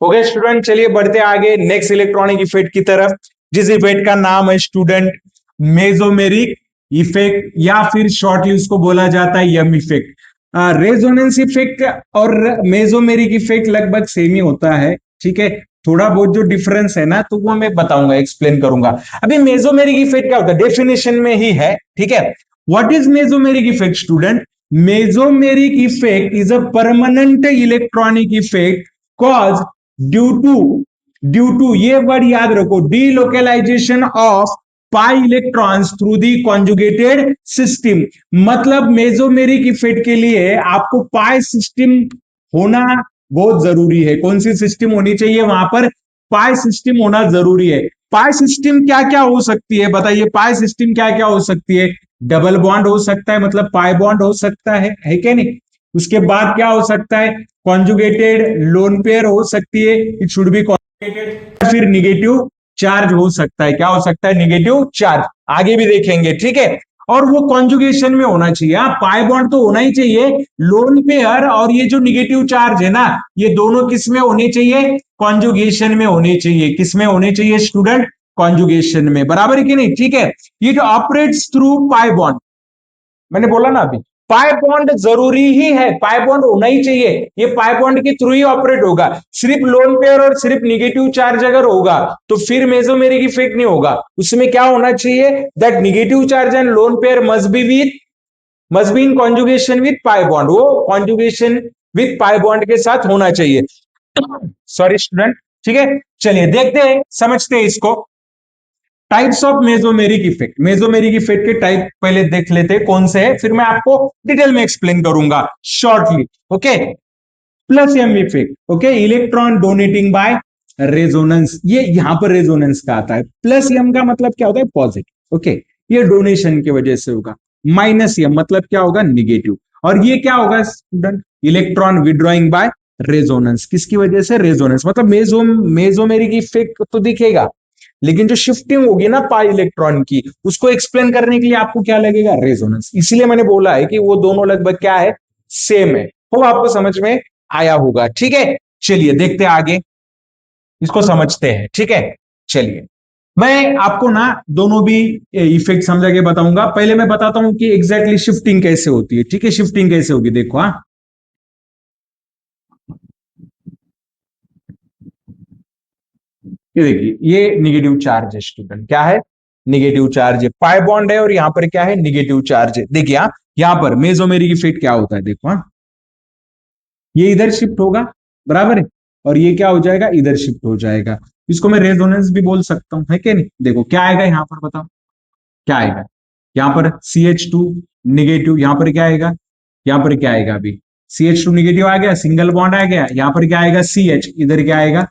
ओके स्टूडेंट, चलिए बढ़ते आगे नेक्स्ट इलेक्ट्रॉनिक इफेक्ट की तरफ, जिस इफेक्ट का नाम है स्टूडेंट मेसोमेरिक इफेक्ट, या फिर शॉर्टली उसको बोला जाता है यम इफेक्ट। रेजोनेंस इफेक्ट और मेसोमेरिक इफेक्ट लगभग सेम ही होता है, ठीक है। थोड़ा बहुत जो डिफरेंस है ना, तो वो मैं बताऊंगा, एक्सप्लेन करूंगा। अभी मेसोमेरिक इफेक्ट क्या होता है? डेफिनेशन में ही है, ठीक है। What is mesomeric effect student? Mesomeric effect is a permanent electronic effect cause due to ये वर्ड याद रखो, delocalisation of pi electrons through the conjugated system. मतलब मेसोमेरिक इफेक्ट के लिए आपको पाई सिस्टम होना बहुत जरूरी है। कौन सी सिस्टम होनी चाहिए वहां पर? पाई सिस्टम होना जरूरी है। पाई सिस्टम क्या क्या हो सकती है बताइए? पाई सिस्टम क्या क्या हो सकती है? डबल बॉन्ड हो सकता है, मतलब पाई बॉन्ड हो सकता है क्या नहीं? उसके बाद क्या हो सकता है? कॉन्जुगेटेड लोन पेयर हो सकती है, इट शुड बी कॉन्जुगेटेड। फिर निगेटिव चार्ज हो सकता है, क्या हो सकता है? निगेटिव चार्ज, आगे भी देखेंगे, ठीक है। और वो कॉन्जुगेशन में होना चाहिए। पाई बॉन्ड तो होना ही चाहिए, लोन पेयर और ये जो निगेटिव चार्ज है ना, ये दोनों किस में होने चाहिए? कॉन्जुगेशन में होने चाहिए। किस में होने चाहिए स्टूडेंट? कॉन्जुगेशन में, बराबर है कि नहीं? ठीक है। It operates through pi bond, मैंने बोला ना अभी, पाई बॉन्ड जरूरी ही है, पाई बॉन्ड होना ही चाहिए। ये पाई बॉन्ड के थ्रू ही ऑपरेट होगा। सिर्फ लोन पेयर और सिर्फ निगेटिव चार्ज अगर होगा तो फिर मेसोमेरिक इफेक्ट नहीं होगा। उसमें क्या होना चाहिए? That negative charge and lone pair must be in conjugation with pi bond, वो कॉन्जुगेशन विथ पाई बॉन्ड के साथ होना चाहिए। सॉरी स्टूडेंट, ठीक है। चलिए देखते हैं, समझते हैं इसको। Types of mesomeric effect, mesomeric effect के टाइप पहले देख लेते हैं कौन से है, फिर मैं आपको डिटेल में एक्सप्लेन करूंगा shortly. Okay, plus M effect, okay, electron donating by resonance, ये यहां पर रेजोनेंस का आता है। प्लस एम का मतलब क्या होता है, पॉजिटिव, ओके, ये डोनेशन की वजह से होगा। माइनस एम मतलब क्या होगा, निगेटिव। और ये क्या होगा student, electron withdrawing by resonance, किसकी वजह से, रेजोनेंस, मतलब मेसोमेरिक इफेक्ट तो दिखेगा, लेकिन जो शिफ्टिंग होगी ना पाई इलेक्ट्रॉन की, उसको एक्सप्लेन करने के लिए आपको क्या लगेगा, रेजोनेंस। इसलिए मैंने बोला है कि वो दोनों लगभग क्या है, सेम है। वो आपको समझ में आया होगा, ठीक है। चलिए देखते हैं आगे, इसको समझते हैं, ठीक है। चलिए मैं आपको ना दोनों भी इफेक्ट समझा के बताऊंगा। पहले मैं बताता हूं कि एग्जैक्टली शिफ्टिंग कैसे होती है, ठीक है। शिफ्टिंग कैसे होगी, देखो, हाँ, ये देखिए, ये निगेटिव चार्ज है स्टूडेंट, क्या है, निगेटिव चार्ज है, पाई बॉन्ड है, और यहां पर क्या है, निगेटिव चार्ज है। देखिए हाँ, यहां पर मेसोमेरिक इफेक्ट क्या होता है, देखो, हाँ, ये इधर शिफ्ट होगा, बराबर है, और ये क्या हो जाएगा, इधर शिफ्ट हो जाएगा। इसको मैं रेजोनेंस भी बोल सकता हूं, है कि नहीं। देखो क्या आएगा यहां पर, बताओ क्या आएगा, यहां पर CH2 निगेटिव, यहां पर क्या आएगा, यहां पर क्या आएगा, अभी CH2 निगेटिव आ गया, सिंगल बॉन्ड आ गया, यहां पर क्या आएगा, CH, इधर क्या आएगा,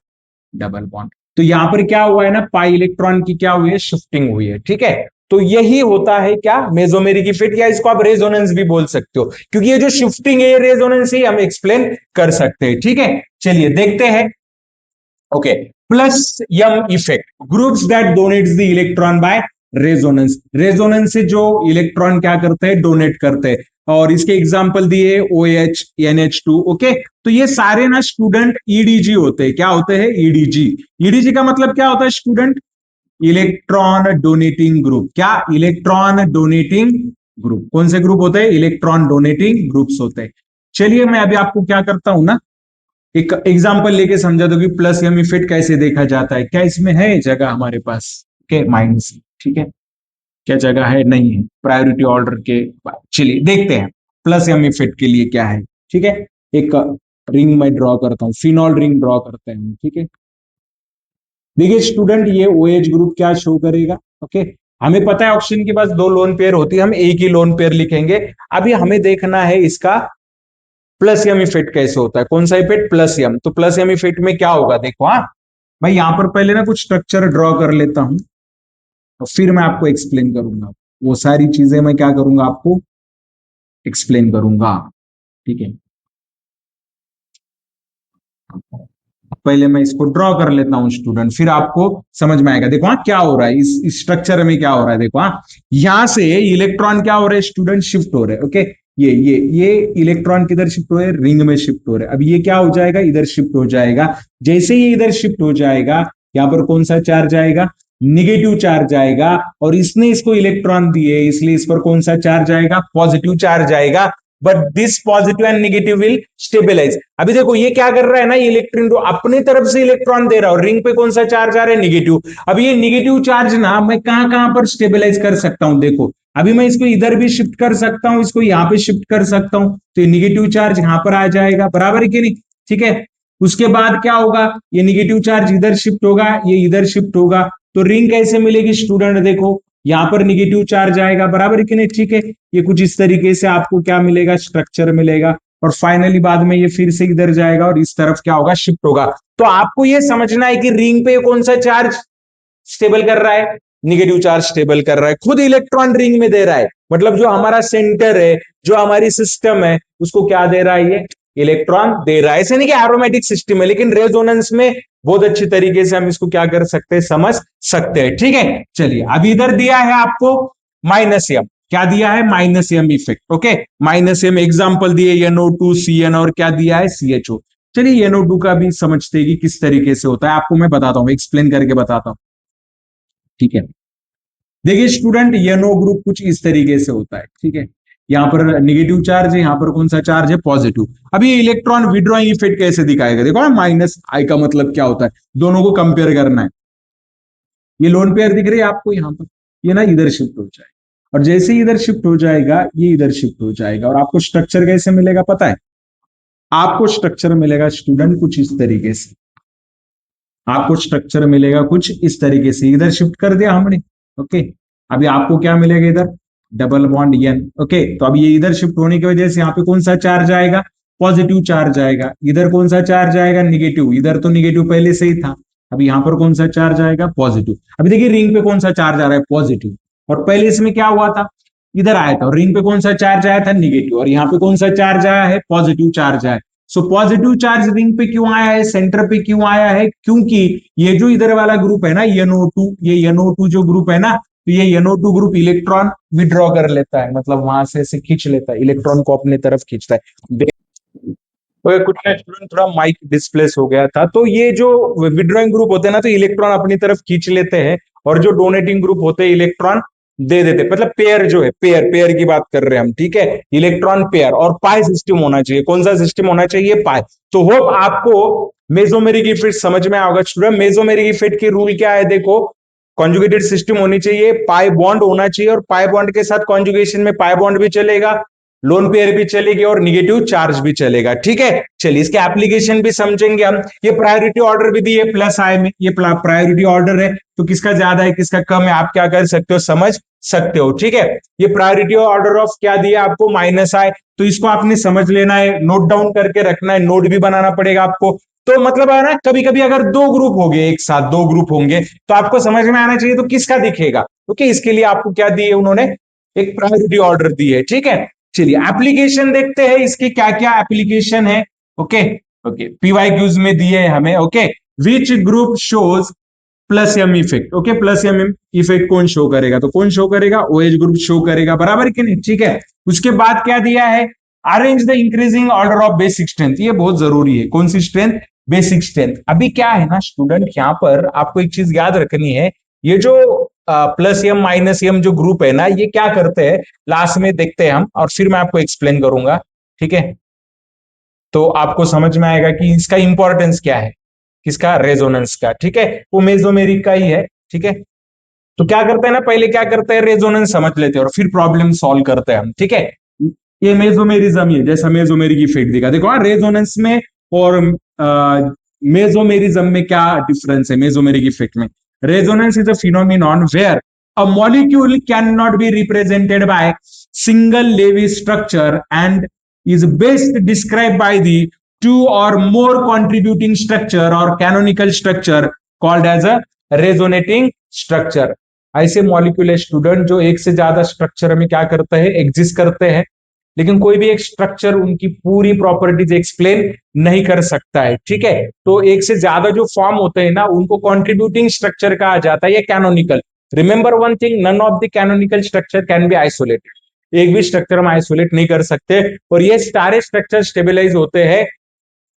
डबल बॉन्ड। तो यहां पर क्या हुआ है ना, पाई इलेक्ट्रॉन की क्या हुई है, शिफ्टिंग हुई है, ठीक है। तो यही होता है क्या, मेसोमेरिक इफेक्ट, या इसको आप रेजोनेंस भी बोल सकते हो, क्योंकि ये जो शिफ्टिंग है, रेजोनेंस ही हम एक्सप्लेन कर सकते हैं, ठीक है। चलिए देखते हैं। Okay, plus M effect, groups that donates the electron by resonance, resonance से जो इलेक्ट्रॉन क्या करते हैं, डोनेट करते हैं। और इसके एग्जांपल दिए OH, NH2, ओके। तो ये सारे ना स्टूडेंट ईडीजी होते हैं, क्या होते हैं, ईडीजी। ईडीजी का मतलब क्या होता है स्टूडेंट, इलेक्ट्रॉन डोनेटिंग ग्रुप, क्या, इलेक्ट्रॉन डोनेटिंग ग्रुप। कौन से ग्रुप होते हैं, इलेक्ट्रॉन डोनेटिंग ग्रुप्स होते हैं। चलिए मैं अभी आपको क्या करता हूं ना, एक एग्जांपल लेके समझा दो कि प्लस एम इफेक्ट कैसे देखा जाता है। क्या इसमें है जगह हमारे पास, के माइनस, ठीक है, क्या जगह है, नहीं है, प्रायोरिटी ऑर्डर के बाद। चलिए देखते हैं प्लस एम इफेक्ट के लिए क्या है, ठीक है। एक रिंग मैं ड्रॉ करता हूं, फिनॉल रिंग ड्रॉ करते हैं, ठीक है। देखिए स्टूडेंट, ये OH ग्रुप क्या शो करेगा, ओके। हमें पता है ऑक्सीजन के पास दो लोन पेयर होती है, हम एक ही लोन पेयर लिखेंगे। अभी हमें देखना है इसका प्लस एम इफेक्ट कैसे होता है, कौन सा इफेक्ट, प्लस एम। तो प्लस एम इफेक्ट में क्या होगा, देखो, हाँ, मैं यहां पर पहले ना कुछ स्ट्रक्चर ड्रॉ कर लेता हूं, और फिर मैं आपको एक्सप्लेन करूंगा। वो सारी चीजें मैं क्या करूंगा, आपको एक्सप्लेन करूंगा, ठीक है। पहले मैं इसको ड्रॉ कर लेता हूं स्टूडेंट, फिर आपको समझ में आएगा। देखो हाँ क्या हो रहा है, इस स्ट्रक्चर में क्या हो रहा है, देखो हाँ, यहां से इलेक्ट्रॉन क्या हो रहे हैं स्टूडेंट, शिफ्ट हो रहे हैं, ओके। ये इलेक्ट्रॉन किधर शिफ्ट हो रहे हैं, रिंग में शिफ्ट हो रहे हैं। अब ये क्या हो जाएगा, इधर शिफ्ट हो जाएगा। जैसे ही इधर शिफ्ट हो जाएगा, यहाँ पर कौन सा चार्ज आएगा, निगेटिव चार्ज आएगा, और इसने इसको इलेक्ट्रॉन दिए, इसलिए इस पर कौन सा चार्ज आएगा, पॉजिटिव चार्ज आएगा। But this positive and negative will stabilise. अभी देखो ये क्या कर रहा है ना, इलेक्ट्रॉन तो अपनी तरफ से इलेक्ट्रॉन दे रहा है, और रिंग पे कौन सा चार्ज आ रहा है, निगेटिव। अब ये निगेटिव चार्ज ना मैं कहां कहां पर स्टेबलाइज कर सकता हूं, देखो अभी मैं इसको इधर भी शिफ्ट कर सकता हूं, इसको यहां पे शिफ्ट कर सकता हूं, तो ये निगेटिव चार्ज यहां पर आ जाएगा, बराबर है कि नहीं, ठीक है। उसके बाद क्या होगा, ये निगेटिव चार्ज इधर शिफ्ट होगा, ये इधर शिफ्ट होगा। तो रिंग कैसे मिलेगी स्टूडेंट, देखो यहां पर निगेटिव चार्ज आएगा, बराबर है कि नहीं, ठीक है। ये कुछ इस तरीके से आपको क्या मिलेगा, स्ट्रक्चर मिलेगा। और फाइनली बाद में ये फिर से इधर जाएगा, और इस तरफ क्या होगा, शिफ्ट होगा। तो आपको ये समझना है कि रिंग पे कौन सा चार्ज स्टेबल कर रहा है, निगेटिव चार्ज स्टेबल कर रहा है, खुद इलेक्ट्रॉन रिंग में दे रहा है। मतलब जो हमारा सेंटर है, जो हमारी सिस्टम है, उसको क्या दे रहा है, ये इलेक्ट्रॉन दे रहा है। ऐसे नहीं कि एरोमेटिक सिस्टम है, लेकिन रेजोनेंस में बहुत अच्छी तरीके से हम इसको क्या कर सकते हैं, समझ सकते हैं, ठीक है। चलिए अब इधर दिया है आपको माइनस एम, क्या दिया है, minus M effect, okay. Minus M example दिए NO2 CN, और क्या दिया है, CHO। चलिए NO2 का भी समझते हैं कि किस तरीके से होता है, आपको मैं बताता हूं, एक्सप्लेन करके बताता हूं, ठीक है। देखिए स्टूडेंट, येनो ग्रुप कुछ इस तरीके से होता है, ठीक है। यहाँ पर निगेटिव चार्ज है, यहाँ पर कौन सा चार्ज है, पॉजिटिव। अब ये इलेक्ट्रॉन विड्रॉइंग इफेक्ट कैसे दिखाएगा, देखो माइनस आई का मतलब क्या होता है, दोनों को कंपेयर करना है। ये लोन पेयर दिख रही है आपको यहाँ पर, ये ना इधर शिफ्ट हो जाएगा, और जैसे ही इधर शिफ्ट हो जाएगा, ये इधर शिफ्ट हो जाएगा। और आपको स्ट्रक्चर कैसे मिलेगा पता है, आपको स्ट्रक्चर मिलेगा स्टूडेंट कुछ इस तरीके से, आपको स्ट्रक्चर मिलेगा कुछ इस तरीके से, इधर शिफ्ट कर दिया हमने। ओके, अभी आपको क्या मिलेगा इधर, डबल बॉन्ड एन। ओके, तो अब ये इधर शिफ्ट होने की वजह से यहाँ पे कौन सा चार्ज आएगा, पॉजिटिव चार्ज आएगा। इधर कौन सा चार्ज आएगा, निगेटिव। इधर तो निगेटिव पहले से ही था, अब यहाँ पर कौन सा चार्ज आएगा, पॉजिटिव। अभी देखिए रिंग पे कौन सा चार्ज आ रहा है, पॉजिटिव, और पहले इसमें क्या हुआ था, इधर आया था, और रिंग पे कौन सा चार्ज आया था, निगेटिव, और यहाँ पे कौन सा चार्ज आया है, पॉजिटिव चार्ज आया। सो पॉजिटिव चार्ज रिंग पे क्यों आया है, सेंटर पे क्यों आया है, क्योंकि ये जो इधर वाला ग्रुप है ना NO2, ये NO2 जो ग्रुप है ना, तो ये NO2 ग्रुप इलेक्ट्रॉन विड्रॉ कर लेता है, मतलब वहां से खींच लेता है, इलेक्ट्रॉन को अपनी तरफ खींचता है। तो कुछ ना स्टूडेंट थोड़ा माइक डिस्प्लेस हो गया था। तो ये जो विड्रॉइंग ग्रुप होते हैं ना, तो इलेक्ट्रॉन अपनी तरफ खींच लेते हैं, और जो डोनेटिंग ग्रुप होते हैं इलेक्ट्रॉन दे देते, मतलब पेयर जो है, पेयर पेयर की बात कर रहे हैं हम, ठीक है, इलेक्ट्रॉन पेयर। और पाई सिस्टम होना चाहिए, कौन सा सिस्टम होना चाहिए, पाई। तो होप आपको मेसोमेरिक इफेक्ट समझ में आएगा स्टूडेंट। मेसोमेरिक इफेक्ट की रूल क्या है, देखो, कॉन्जुगेटेड सिस्टम होनी चाहिए, पाई बॉन्ड होना चाहिए, और पाई बॉन्ड के साथ कॉन्जुगेशन में पाई बॉन्ड भी चलेगा, लोन पेयर भी चलेगी, और निगेटिव चार्ज भी चलेगा, ठीक है। चलिए इसके एप्लीकेशन भी समझेंगे हम। ये प्रायोरिटी ऑर्डर भी दिए प्लस आई में, ये प्रायोरिटी ऑर्डर है, तो किसका ज्यादा है किसका कम है आप क्या कर सकते हो, समझ सकते हो, ठीक है। ये प्रायोरिटी ऑर्डर ऑफ क्या दिया आपको, माइनस आई, तो इसको आपने समझ लेना है, नोट डाउन करके रखना है, नोट भी बनाना पड़ेगा आपको। तो मतलब है ना, कभी कभी अगर दो ग्रुप हो गए, एक साथ दो ग्रुप होंगे, तो आपको समझ में आना चाहिए तो किसका दिखेगा। ओके, इसके लिए आपको क्या दिए उन्होंने, एक प्रायोरिटी ऑर्डर दी है, ठीक है। चलिए एप्लीकेशन देखते हैं, इसकी क्या क्या एप्लीकेशन है। ओके, ओके, पीवाई क्यूज में दिए है हमें। Okay, which group shows plus M effect. Okay, plus M effect कौन शो करेगा, तो कौन शो करेगा, ओएच ग्रुप शो करेगा, बराबर कि नहीं, ठीक है। उसके बाद क्या दिया है, arrange the increasing order of basic strength, ये बहुत जरूरी है, कौन सी स्ट्रेंथ, बेसिक स्ट्रेंथ। अभी क्या है ना स्टूडेंट, यहाँ पर आपको एक चीज याद रखनी है, ये जो प्लस एम माइनस एम जो ग्रुप है ना, ये क्या करते हैं, लास्ट में देखते हैं हम, और फिर मैं आपको एक्सप्लेन करूंगा, ठीक है। तो आपको समझ में आएगा कि इसका इंपॉर्टेंस क्या है, किसका, रेजोनेंस का, ठीक है, वो मेसोमेरिक का ही है, ठीक है। तो क्या करते हैं ना, पहले क्या करते हैं, रेजोनेंस समझ लेते हैं, और फिर प्रॉब्लम सॉल्व करते हैं हम, ठीक है। ये मेसोमेरिज्म, ये जैसा मेसोमेरिक इफेक्ट दिखा, देखो हाँ, रेजोनेंस में और मेसोमेरिज्म में क्या डिफरेंस है, मेसोमेरिक इफेक्ट में, resonance is a phenomenon where a molecule can not be represented by single Lewis structure and is best described by the two or more contributing structure or canonical structure called as a resonating structure। ऐसे मॉलिक्यूल है स्टूडेंट जो एक से ज्यादा स्ट्रक्चर में क्या करते हैं, एग्जिस्ट करते हैं, लेकिन कोई भी एक स्ट्रक्चर उनकी पूरी प्रॉपर्टीज एक्सप्लेन नहीं कर सकता है, ठीक है। तो एक से ज्यादा जो फॉर्म होते हैं ना, उनको कॉन्ट्रीब्यूटिंग स्ट्रक्चर कहा जाता है या canonical. Remember one thing, none of the canonical structure can be isolated, एक भी स्ट्रक्चर हम आइसोलेट नहीं कर सकते, और ये सारे स्ट्रक्चर स्टेबलाइज होते हैं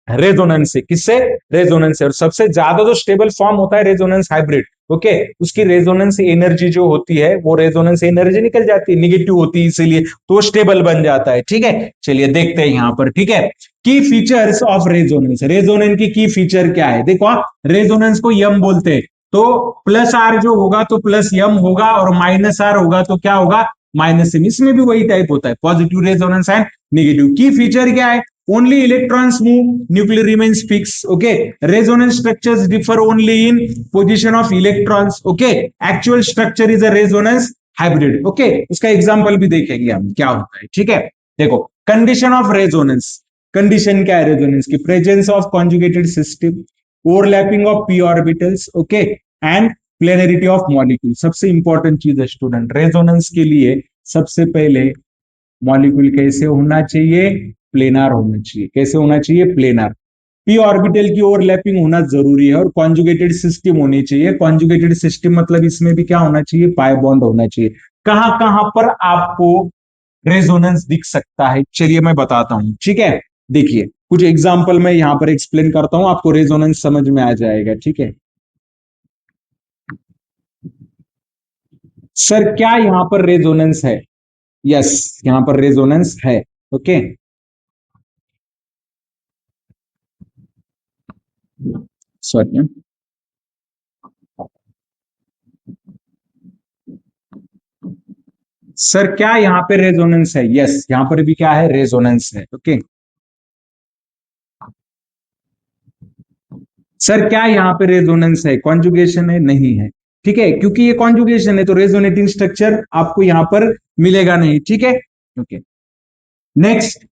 रेजोनेंस से, किससे, रेजोनेंस से। और सबसे ज्यादा जो स्टेबल फॉर्म होता है रेजोनेंस हाइब्रिड, ओके, उसकी रेजोनेंस एनर्जी जो होती है, वो रेजोनेंस एनर्जी निकल जाती है, निगेटिव होती है, इसीलिए तो वो स्टेबल बन जाता है, ठीक है। चलिए देखते हैं यहां पर, ठीक है, की फीचर्स ऑफ रेजोनेंस, रेजोनेंस की फीचर क्या है, देखो रेजोनेंस को यम बोलते हैं, तो प्लस आर जो होगा तो प्लस यम होगा, और माइनस आर होगा तो क्या होगा, माइनस एम। इसमें भी वही टाइप होता है, पॉजिटिव रेजोनेंस एंड निगेटिव। की फीचर क्या है, only electrons move, nuclear remains fixed, okay, resonance structures differ only in position of electrons, okay, actual structure is a resonance hybrid, okay। उसका एग्जांपल भी देखेंगे हम क्या होता है, ठीक है। देखो कंडीशन ऑफ रेजोनेंस, कंडीशन क्या है रेजोनेंस की, presence of conjugated system, overlapping of P orbitals, okay, and planarity of molecule. सबसे इंपॉर्टेंट चीज है स्टूडेंट, रेजोनेंस के लिए सबसे पहले मॉलिक्यूल कैसे होना चाहिए, प्लेनार होना चाहिए, कैसे होना चाहिए, प्लेनार। पी ऑर्बिटल की ओवरलैपिंग होना जरूरी है, और कॉन्जुगेटेड सिस्टम होनी चाहिए। कॉन्जुगेटेड सिस्टम मतलब इसमें भी क्या होना चाहिए, पाई बॉन्ड होना चाहिए। कहां कहां पर आपको रेजोनेंस दिख सकता है, चलिए मैं बताता हूं, ठीक है। देखिए कुछ एग्जांपल मैं यहां पर एक्सप्लेन करता हूं, आपको रेजोनेंस समझ में आ जाएगा, ठीक है। सर क्या यहां पर रेजोनेंस है, यस, यहां पर रेजोनेंस है, ओके। सॉरी, सर क्या यहाँ पे रेजोनेंस है, यस, यहाँ पर भी क्या है, रेजोनेंस है, ओके। सर क्या यहाँ पे रेजोनेंस है, कॉन्जुगेशन है? नहीं है, ठीक है, क्योंकि ये कॉन्जुगेशन है तो रेजोनेटिंग स्ट्रक्चर आपको यहाँ पर मिलेगा नहीं, ठीक है। Okay, next.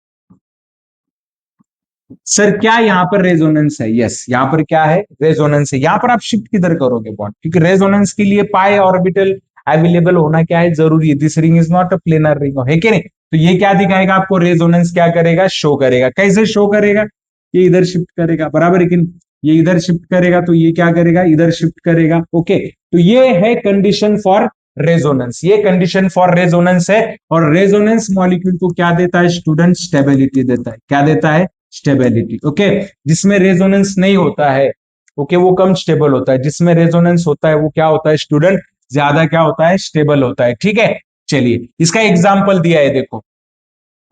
सर क्या यहाँ पर रेजोनेंस है? यस, यहाँ पर क्या है, रेजोनेंस है। यहाँ पर आप शिफ्ट किधर करोगे बॉन्ड, क्योंकि रेजोनेंस के लिए पाई ऑर्बिटल अवेलेबल होना क्या है, जरूरी है। This ring is not a planar ring, है कि नहीं? तो ये क्या दिखाएगा आपको, रेजोनेंस क्या करेगा, शो करेगा। कैसे शो करेगा, ये इधर शिफ्ट करेगा, बराबर, लेकिन ये इधर शिफ्ट करेगा तो ये क्या करेगा, इधर शिफ्ट करेगा। ओके, तो ये है कंडीशन फॉर रेजोनेंस, ये कंडीशन फॉर रेजोनेंस है। और रेजोनेंस मॉलिक्यूल को क्या देता है स्टूडेंट, स्टेबिलिटी देता है। क्या देता है, स्टेबिलिटी। ओके, जिसमें रेजोनेंस नहीं होता है, ओके, वो कम स्टेबल होता है। जिसमें रेजोनेंस होता है वो क्या होता है स्टूडेंट, ज्यादा क्या होता है, स्टेबल होता है, ठीक है। चलिए इसका एग्जांपल दिया है, देखो।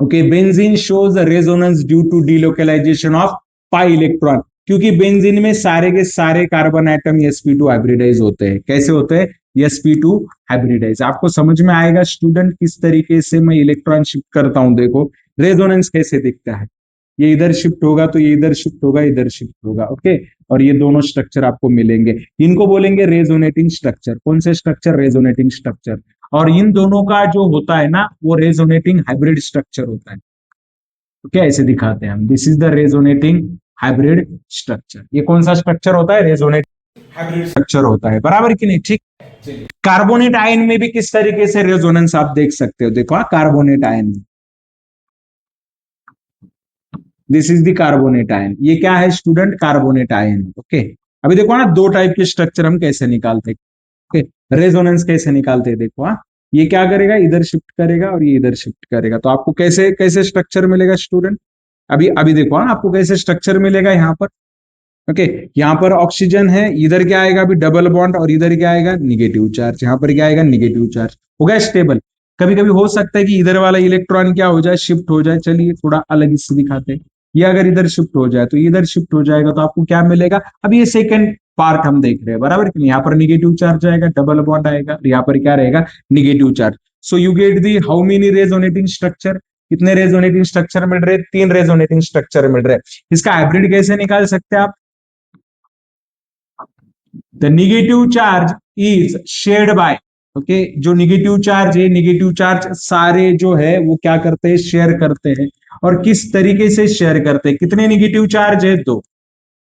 Okay, benzene shows resonance due to delocalisation of pi electron, क्योंकि बेंजीन में सारे के सारे कार्बन एटम sp2 हाइब्रिडाइज होते हैं। कैसे होते हैं, sp2 हाइब्रिडाइज। आपको समझ में आएगा स्टूडेंट किस तरीके से मैं इलेक्ट्रॉन शिफ्ट करता हूं। देखो रेजोनेंस कैसे दिखता है, ये इधर शिफ्ट होगा तो ये इधर शिफ्ट होगा, इधर शिफ्ट होगा। ओके, और ये दोनों स्ट्रक्चर आपको मिलेंगे, इनको बोलेंगे रेजोनेटिंग स्ट्रक्चर। कौन से स्ट्रक्चर, रेजोनेटिंग स्ट्रक्चर। और इन दोनों का जो होता है ना, वो रेजोनेटिंग हाइब्रिड स्ट्रक्चर होता है। तो क्या ऐसे दिखाते हैं हम, this is the resonating hybrid structure. ये कौन सा स्ट्रक्चर होता है, रेजोनेट हाइब्रिड स्ट्रक्चर होता है, बराबर कि नहीं, ठीक। कार्बोनेट आयन में भी किस तरीके से रेजोनेंस आप देख सकते हो, देखो कार्बोनेट आयन में, this is the carbonate ion. ये क्या है स्टूडेंट, कार्बोनेट आयन। ओके, अभी देखो ना दो टाइप के स्ट्रक्चर हम कैसे निकालते हैं। ओके, रेजोनेंस कैसे निकालते हैं, देखो। हाँ, ये क्या करेगा, इधर शिफ्ट करेगा और ये इधर शिफ्ट करेगा, तो आपको कैसे कैसे स्ट्रक्चर मिलेगा स्टूडेंट। अभी अभी देखो, हाँ, आपको कैसे स्ट्रक्चर मिलेगा यहाँ पर। ओके, यहाँ पर ऑक्सीजन है, इधर क्या आएगा अभी, डबल बॉन्ड, और इधर क्या आएगा, निगेटिव चार्ज। यहाँ पर क्या आएगा, निगेटिव चार्ज। हो गया स्टेबल। कभी कभी हो सकता है कि इधर वाला इलेक्ट्रॉन क्या हो जाए, शिफ्ट हो जाए। चलिए थोड़ा अलग इससे दिखाते हैं। ये अगर इधर शिफ्ट हो जाए तो इधर शिफ्ट हो जाएगा, तो आपको क्या मिलेगा। अब ये सेकंड पार्ट हम देख रहे हैं, बराबर कि नहीं। यहाँ पर निगेटिव चार्ज आएगा, डबल बॉन्ड आएगा, यहाँ पर क्या रहेगा, negative charge. So you get the how many resonating structure, कितने रेजोनेटिंग स्ट्रक्चर मिल रहे, तीन रेजोनेटिंग स्ट्रक्चर मिल रहे। इसका हाइब्रिड कैसे निकाल सकते हैं आप, the negative charge is shared by, okay, जो निगेटिव चार्ज है, निगेटिव चार्ज सारे जो है वो क्या करते हैं, शेयर करते हैं। और किस तरीके से शेयर करते हैं, कितने निगेटिव चार्ज है, दो।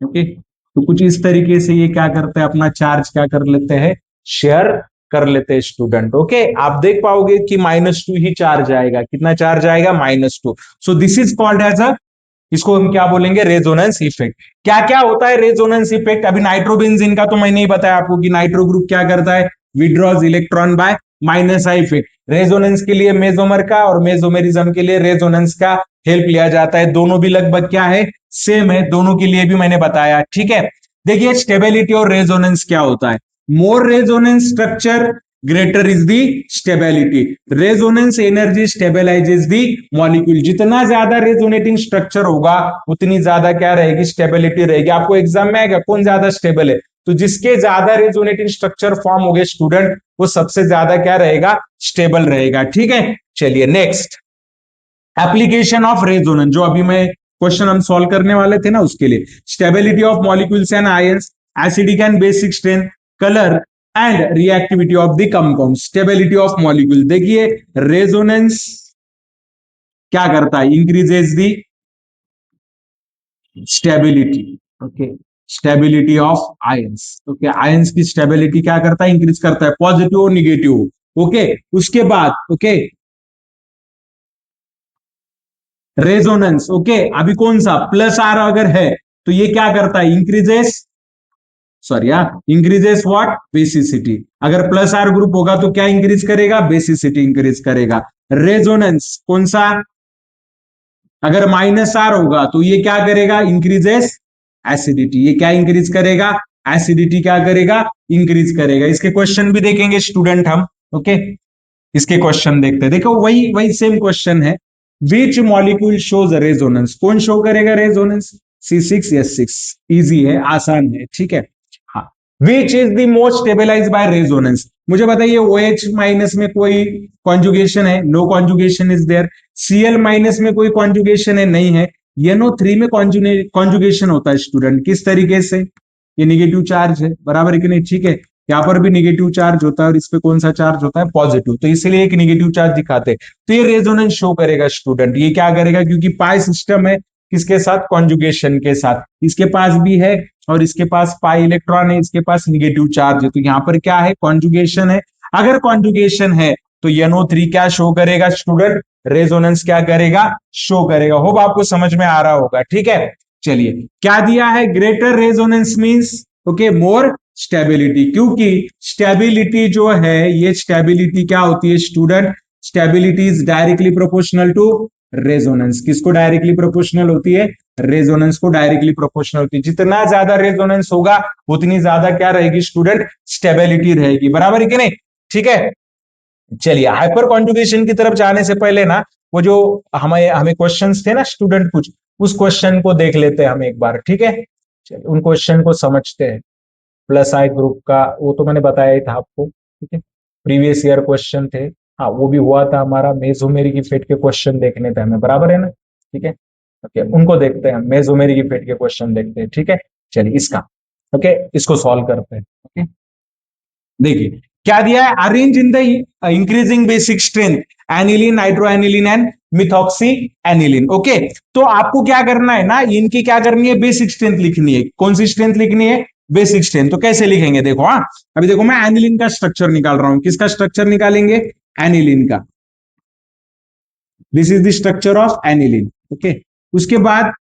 ओके, तो कुछ इस तरीके से ये क्या करते हैं, अपना चार्ज क्या कर लेते हैं, शेयर कर लेते हैं स्टूडेंट। ओके, आप देख पाओगे कि -2 ही चार्ज आएगा, कितना चार्ज आएगा, -2। So this is called as a, इसको हम क्या बोलेंगे, रेजोनेंस इफेक्ट। क्या क्या होता है रेजोनेंस इफेक्ट, अभी नाइट्रोबेंजीन का तो मैंने ही बताया आपको कि नाइट्रो ग्रुप क्या करता है, withdraws electron by minus I effect. Resonance के लिए मेजोमर का और मेजोमेरिज्म के लिए रेजोनेंस का हेल्प लिया जाता है। दोनों भी लगभग क्या है, सेम है, दोनों के लिए भी मैंने बताया, ठीक है। देखिए स्टेबिलिटी और रेजोनेंस क्या होता है, मोर resonance structure greater is the stability, resonance energy stabilizes the molecule। जितना ज्यादा रेजोनेटिंग स्ट्रक्चर होगा उतनी ज्यादा क्या रहेगी, स्टेबिलिटी रहेगी। आपको एग्जाम में आएगा कौन ज्यादा स्टेबल है, तो जिसके ज्यादा रेजोनेटिंग स्ट्रक्चर फॉर्म हो गए स्टूडेंट, वो सबसे ज्यादा क्या रहेगा, स्टेबल रहेगा, ठीक है। चलिए नेक्स्ट, एप्लीकेशन ऑफ रेजोनेंस, जो अभी मैं क्वेश्चन हम सॉल्व करने वाले थे ना, उसके लिए stability of molecules and ions, acidic and basic strength, colour and reactivity of the compound. Stability of molecule, देखिए रेजोनेंस क्या करता है, increases the stability. Okay, stability of ions. Okay, ions की स्टेबिलिटी क्या करता है, इंक्रीज करता है, पॉजिटिव और निगेटिव। ओके, उसके बाद ओके रेजोनेंस। ओके, अभी कौन सा, प्लस आर अगर है तो ये क्या करता है, increases, sorry increases what, basicity. अगर प्लस आर ग्रुप होगा तो क्या इंक्रीज करेगा, बेसिसिटी इंक्रीज करेगा। रेजोनेंस कौन सा, अगर माइनस आर होगा तो ये क्या करेगा, इंक्रीजेस एसिडिटी। ये क्या इंक्रीज करेगा, एसिडिटी क्या करेगा, इंक्रीज करेगा। इसके क्वेश्चन भी देखेंगे स्टूडेंट हम। ओके, इसके क्वेश्चन देखते हैं, देखो वही वही सेम क्वेश्चन है। विच मॉलिक्यूल शोज रेजोनेंस, कौन शो करेगा रेजोनेंस, C6H6। इजी है, आसान है, ठीक है। हाँ, which is the most stabilise by resonance, मुझे बताइए OH माइनस में कोई कॉन्जुगेशन है, no conjugation is there. Cl minus में कोई कॉन्जुगेशन है, नहीं है। NO3 में कॉन्जुगेशन होता है स्टूडेंट, किस तरीके से, ये निगेटिव चार्ज है, बराबर है कि नहीं, ठीक है। यहाँ पर भी निगेटिव चार्ज होता है और इस पे कौन सा चार्ज होता है, पॉजिटिव, तो इसलिए एक निगेटिव चार्ज दिखाते हैं। तो ये रेजोनेंस शो करेगा स्टूडेंट, ये क्या करेगा, क्योंकि पाई सिस्टम है, किसके साथ, कॉन्जुगेशन के साथ, इसके पास भी है और इसके पास पाई इलेक्ट्रॉन है, इसके पास निगेटिव चार्ज है, तो यहाँ पर क्या है, कॉन्जुगेशन है। अगर कॉन्जुगेशन है तो NO3 क्या शो करेगा स्टूडेंट, रेजोनेंस क्या करेगा, शो करेगा। होप आपको समझ में आ रहा होगा, ठीक है। चलिए, क्या दिया है, greater resonance means okay more stability, क्योंकि स्टेबिलिटी जो है, ये स्टेबिलिटी क्या होती है student, stability is directly proportional to resonance. किसको डायरेक्टली प्रोपोर्शनल होती है, रेजोनेंस को डायरेक्टली प्रोपोर्शनल होती है। जितना ज्यादा रेजोनेंस होगा उतनी ज्यादा क्या रहेगी स्टूडेंट, स्टेबिलिटी रहेगी, बराबर है कि नहीं, ठीक है। चलिए, हाइपर कॉन्जुगेशन की तरफ जाने से पहले ना, वो जो हमें हमें क्वेश्चंस थे ना स्टूडेंट कुछ, उस क्वेश्चन को देख लेते हैं हम एक बार, ठीक है। चलिए, उन क्वेश्चन को समझते हैं। प्लस आई ग्रुप का वो तो मैंने बताया ही था आपको, ठीक है, प्रीवियस ईयर क्वेश्चन थे। हाँ, वो भी हुआ था हमारा, मेसोमेरिक इफेक्ट के क्वेश्चन देखने थे हमें, बराबर है ना, ठीक है। ओके, उनको देखते हैं हम, मेसोमेरिक इफेक्ट के क्वेश्चन देखते हैं, ठीक है। चलिए, इसका ओके, इसको सॉल्व करते हैं। ओके, देखिए क्या दिया है, arrange in the increasing basic strength aniline, nitro aniline and methoxy aniline. Okay, तो आपको क्या करना है ना, इनकी क्या करनी है, बेसिक स्ट्रेंथ लिखनी है। कौन सी स्ट्रेंथ लिखनी है, बेसिक स्ट्रेंथ। तो कैसे लिखेंगे, देखो, हाँ, अभी देखो मैं एनिलीन का स्ट्रक्चर निकाल रहा हूं, किसका स्ट्रक्चर निकालेंगे, एनिलीन का। This is the structure of aniline, okay. उसके बाद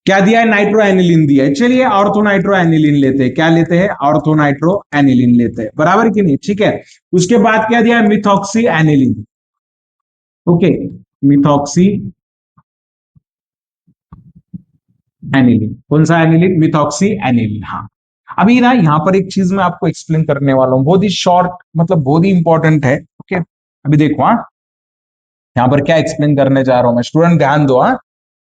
क्या दिया है, नाइट्रो एनिलीन दिया है। चलिए, ऑर्थो नाइट्रो एनिलीन लेते हैं, क्या लेते हैं, ऑर्थो नाइट्रो एनिलीन लेते हैं, बराबर कि नहीं, ठीक है। उसके बाद क्या दिया है, methoxy aniline, okay, methoxy aniline, कौन सा एनिलीन, मिथॉक्सी एनिलीन, हाँ। अभी ना यहाँ पर एक चीज मैं आपको एक्सप्लेन करने वाला हूँ, बहुत ही शॉर्ट, मतलब बहुत ही इंपॉर्टेंट है, ओके। अभी देखो, हाँ, यहाँ पर क्या एक्सप्लेन करने जा रहा हूं मैं, स्टूडेंट ध्यान दो, हाँ,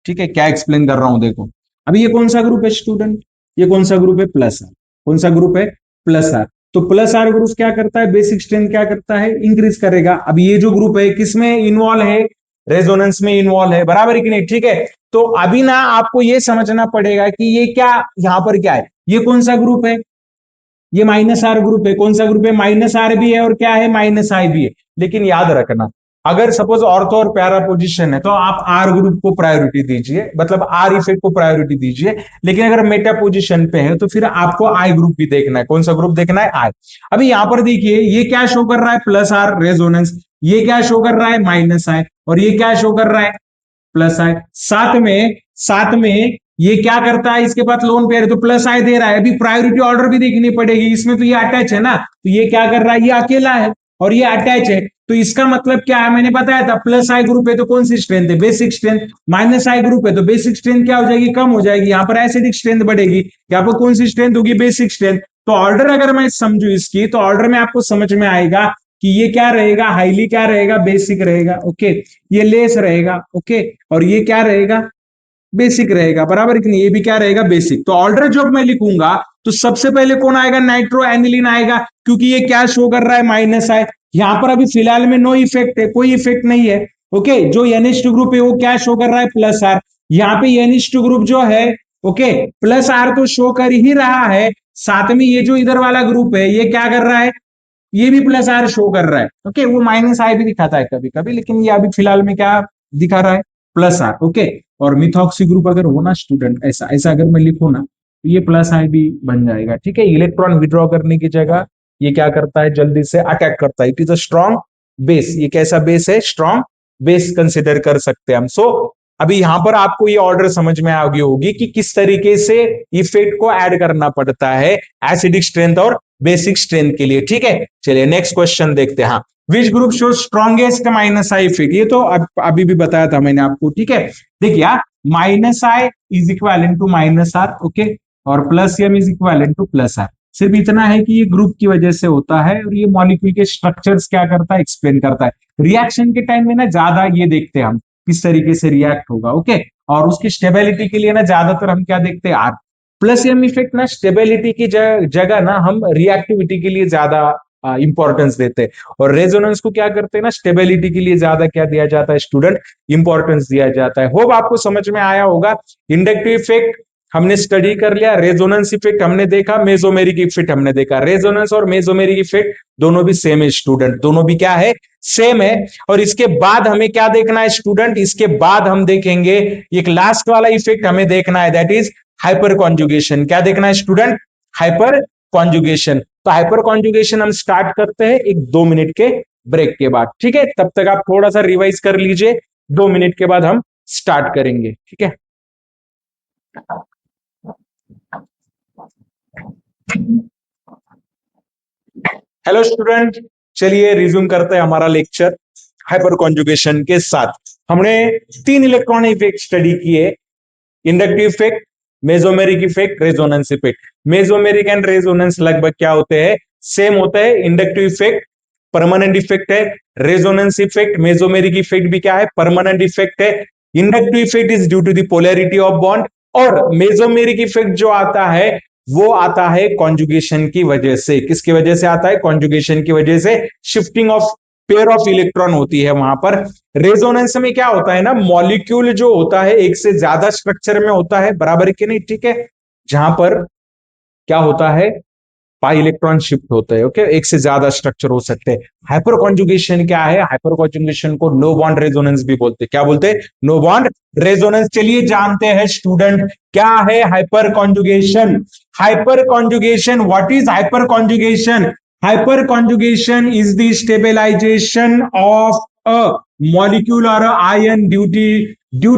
ठीक है, क्या एक्सप्लेन कर रहा हूं, देखो। अभी ये कौन सा ग्रुप है स्टूडेंट, ये कौन सा ग्रुप है, प्लस आर, कौन सा ग्रुप है, प्लस आर। तो प्लस आर ग्रुप क्या करता है, बेसिक स्ट्रेंथ क्या करता है, इंक्रीज करेगा। अब ये जो ग्रुप है किसमें इन्वॉल्व है, रेजोनेंस में इन्वॉल्व है, बराबर है कि नहीं, ठीक है। तो अभी ना आपको ये समझना पड़ेगा कि ये क्या, यहाँ पर क्या है, ये कौन सा ग्रुप है, ये माइनस आर ग्रुप है। कौन सा ग्रुप है, माइनस आर भी है और क्या है, माइनस आई भी है। लेकिन याद रखना, अगर सपोज ऑर्थो और पैरा पोजीशन है तो आप आर ग्रुप को प्रायोरिटी दीजिए, मतलब आर इफेक्ट को प्रायोरिटी दीजिए। लेकिन अगर मेटा पोजीशन पे है तो फिर आपको आई ग्रुप भी देखना है। कौन सा ग्रुप देखना है, आई। अभी यहां पर देखिए, ये क्या शो कर रहा है, प्लस आर रेजोनेंस। ये क्या शो कर रहा है, माइनस आई। और ये क्या शो कर रहा है, प्लस आई। साथ में ये क्या करता है, इसके पास लोन पेयर है तो प्लस आई दे रहा है। अभी प्रायोरिटी ऑर्डर भी देखनी पड़ेगी, इसमें तो ये अटैच है ना, तो ये क्या कर रहा है, ये अकेला है और ये अटैच है। तो इसका मतलब क्या है, मैंने बताया था, प्लस आई ग्रुप है तो कौन सी स्ट्रेंथ है, basic strength. Minus I group है तो बेसिक स्ट्रेंथ क्या हो जाएगी, कम हो जाएगी। यहाँ पर एसिडिक स्ट्रेंथ बढ़ेगी, यहाँ पर कौन सी स्ट्रेंथ होगी, बेसिक स्ट्रेंथ। तो ऑर्डर अगर मैं समझू इसकी, तो ऑर्डर में आपको समझ में आएगा कि ये क्या रहेगा, हाईली क्या रहेगा, बेसिक रहेगा, ओके। ये लेस रहेगा, ओके, और ये क्या रहेगा, बेसिक रहेगा, बराबर कि नहीं, ये भी क्या रहेगा, बेसिक। तो ऑर्डर जब मैं लिखूंगा तो सबसे पहले कौन आएगा, नाइट्रो एनिलीन आएगा, क्योंकि ये क्या शो कर रहा है, माइनस है। यहां पर अभी फिलहाल में नो इफेक्ट है, कोई इफेक्ट नहीं है, ओके। जो NH2 ग्रुप है वो क्या शो कर रहा है, प्लस आर। यहाँ पे NH2 ग्रुप जो है, ओके, प्लस आर तो शो कर ही रहा है, साथ में ये जो इधर वाला ग्रुप है ये क्या कर रहा है, ये भी प्लस आर शो कर रहा है, ओके। वो माइनस आई भी दिखाता है कभी कभी, लेकिन ये अभी फिलहाल में क्या दिखा रहा है, प्लस आर, ओके। और मिथॉक्सी ग्रुप अगर हो ना स्टूडेंट, ऐसा ऐसा अगर मैं लिखूं ना, तो ये प्लस आई भी बन जाएगा, ठीक है। इलेक्ट्रॉन विड्रॉ करने की जगह ये क्या करता है, जल्दी से अटैक करता है। It is a strong base, ये कैसा बेस है, स्ट्रॉन्ग बेस कंसिडर कर सकते हैं हम। सो अभी यहां पर आपको ये ऑर्डर समझ में आ गई होगी कि किस तरीके से इफेक्ट को ऐड करना पड़ता है एसिडिक स्ट्रेंथ और बेसिक स्ट्रेंथ के लिए, ठीक है। चलिए नेक्स्ट क्वेश्चन देखते हैं। हाँ, which group show strongest minus I effect, ये तो अभी भी बताया था मैंने आपको, ठीक है। देखिए, minus I is equal to minus R, okay, और plus M is equal to plus R. सिर्फ इतना है कि ये ग्रुप की वजह से होता है और ये मॉलिक्यूल के स्ट्रक्चर्स क्या करता है, एक्सप्लेन करता है। रिएक्शन के टाइम में ना ज्यादा ये देखते हैं हम किस तरीके से रिएक्ट होगा, ओके। और उसकी स्टेबिलिटी के लिए ना ज्यादातर हम क्या देखते हैं, आर। प्लस एम इफेक्ट ना स्टेबिलिटी की जगह ना हम रिएक्टिविटी के लिए ज्यादा इंपॉर्टेंस देते हैं, और रेजोनेंस को क्या करते हैं ना, स्टेबिलिटी के लिए ज्यादा क्या दिया जाता है स्टूडेंट, इंपॉर्टेंस दिया जाता है। होप आपको समझ में आया होगा। इंडक्टिव इफेक्ट हमने स्टडी कर लिया, रेजोनेंस इफेक्ट हमने देखा, मेसोमेरिक इफेक्ट हमने देखा। रेजोनेंस और मेसोमेरिक इफेक्ट दोनों भी सेम है स्टूडेंट, दोनों भी क्या है, सेम है। और इसके बाद हमें क्या देखना है स्टूडेंट, इसके बाद हम देखेंगे एक लास्ट वाला इफेक्ट हमें देखना है, दैट इज हाइपर कॉन्जुगेशन। क्या देखना है स्टूडेंट, हाइपर कॉन्जुगेशन। तो हाइपर कॉन्जुगेशन हम स्टार्ट करते हैं एक 2 मिनट के ब्रेक के बाद, ठीक है। तब तक आप थोड़ा सा रिवाइज कर लीजिए, 2 मिनट के बाद हम स्टार्ट करेंगे, ठीक है। हेलो स्टूडेंट, चलिए रिज्यूम करते हैं हमारा लेक्चर हाइपर कॉन्जुगेशन के साथ। हमने 3 इलेक्ट्रॉनिक इफेक्ट स्टडी किए, inductive effect, mesomeric effect, resonance effect. Mesomeric and resonance लगभग क्या होते हैं, सेम होते हैं। इंडक्टिव इफेक्ट परमानेंट इफेक्ट है, रेजोनेंस इफेक्ट मेसोमेरिक इफेक्ट भी क्या है, परमानेंट इफेक्ट है। Inductive effect is due to the polarity of bond, और मेसोमेरिक इफेक्ट जो आता है वो आता है कॉन्जुगेशन की वजह से। किसकी वजह से आता है, कॉन्जुगेशन की वजह से। Shifting of pair of electron होती है वहां पर। रेजोनेंस में क्या होता है ना, मॉलिक्यूल जो होता है एक से ज्यादा स्ट्रक्चर में होता है, बराबर कि नहीं, ठीक है। जहां पर क्या होता है, पाई इलेक्ट्रॉन शिफ्ट होते हैं, ओके, एक से ज्यादा स्ट्रक्चर हो सकते हैं। हाइपर कॉन्जुगेशन क्या है, हाइपर कॉन्जुगेशन को नो बॉन्ड रेजोनेंस भी बोलते हैं। क्या बोलते हैं, नो बॉन्ड रेजोनेंस। चलिए जानते हैं स्टूडेंट क्या है hyperconjugation. Hyperconjugation, what is hyperconjugation? Hyperconjugation is the stabilisation of a molecule or a ion due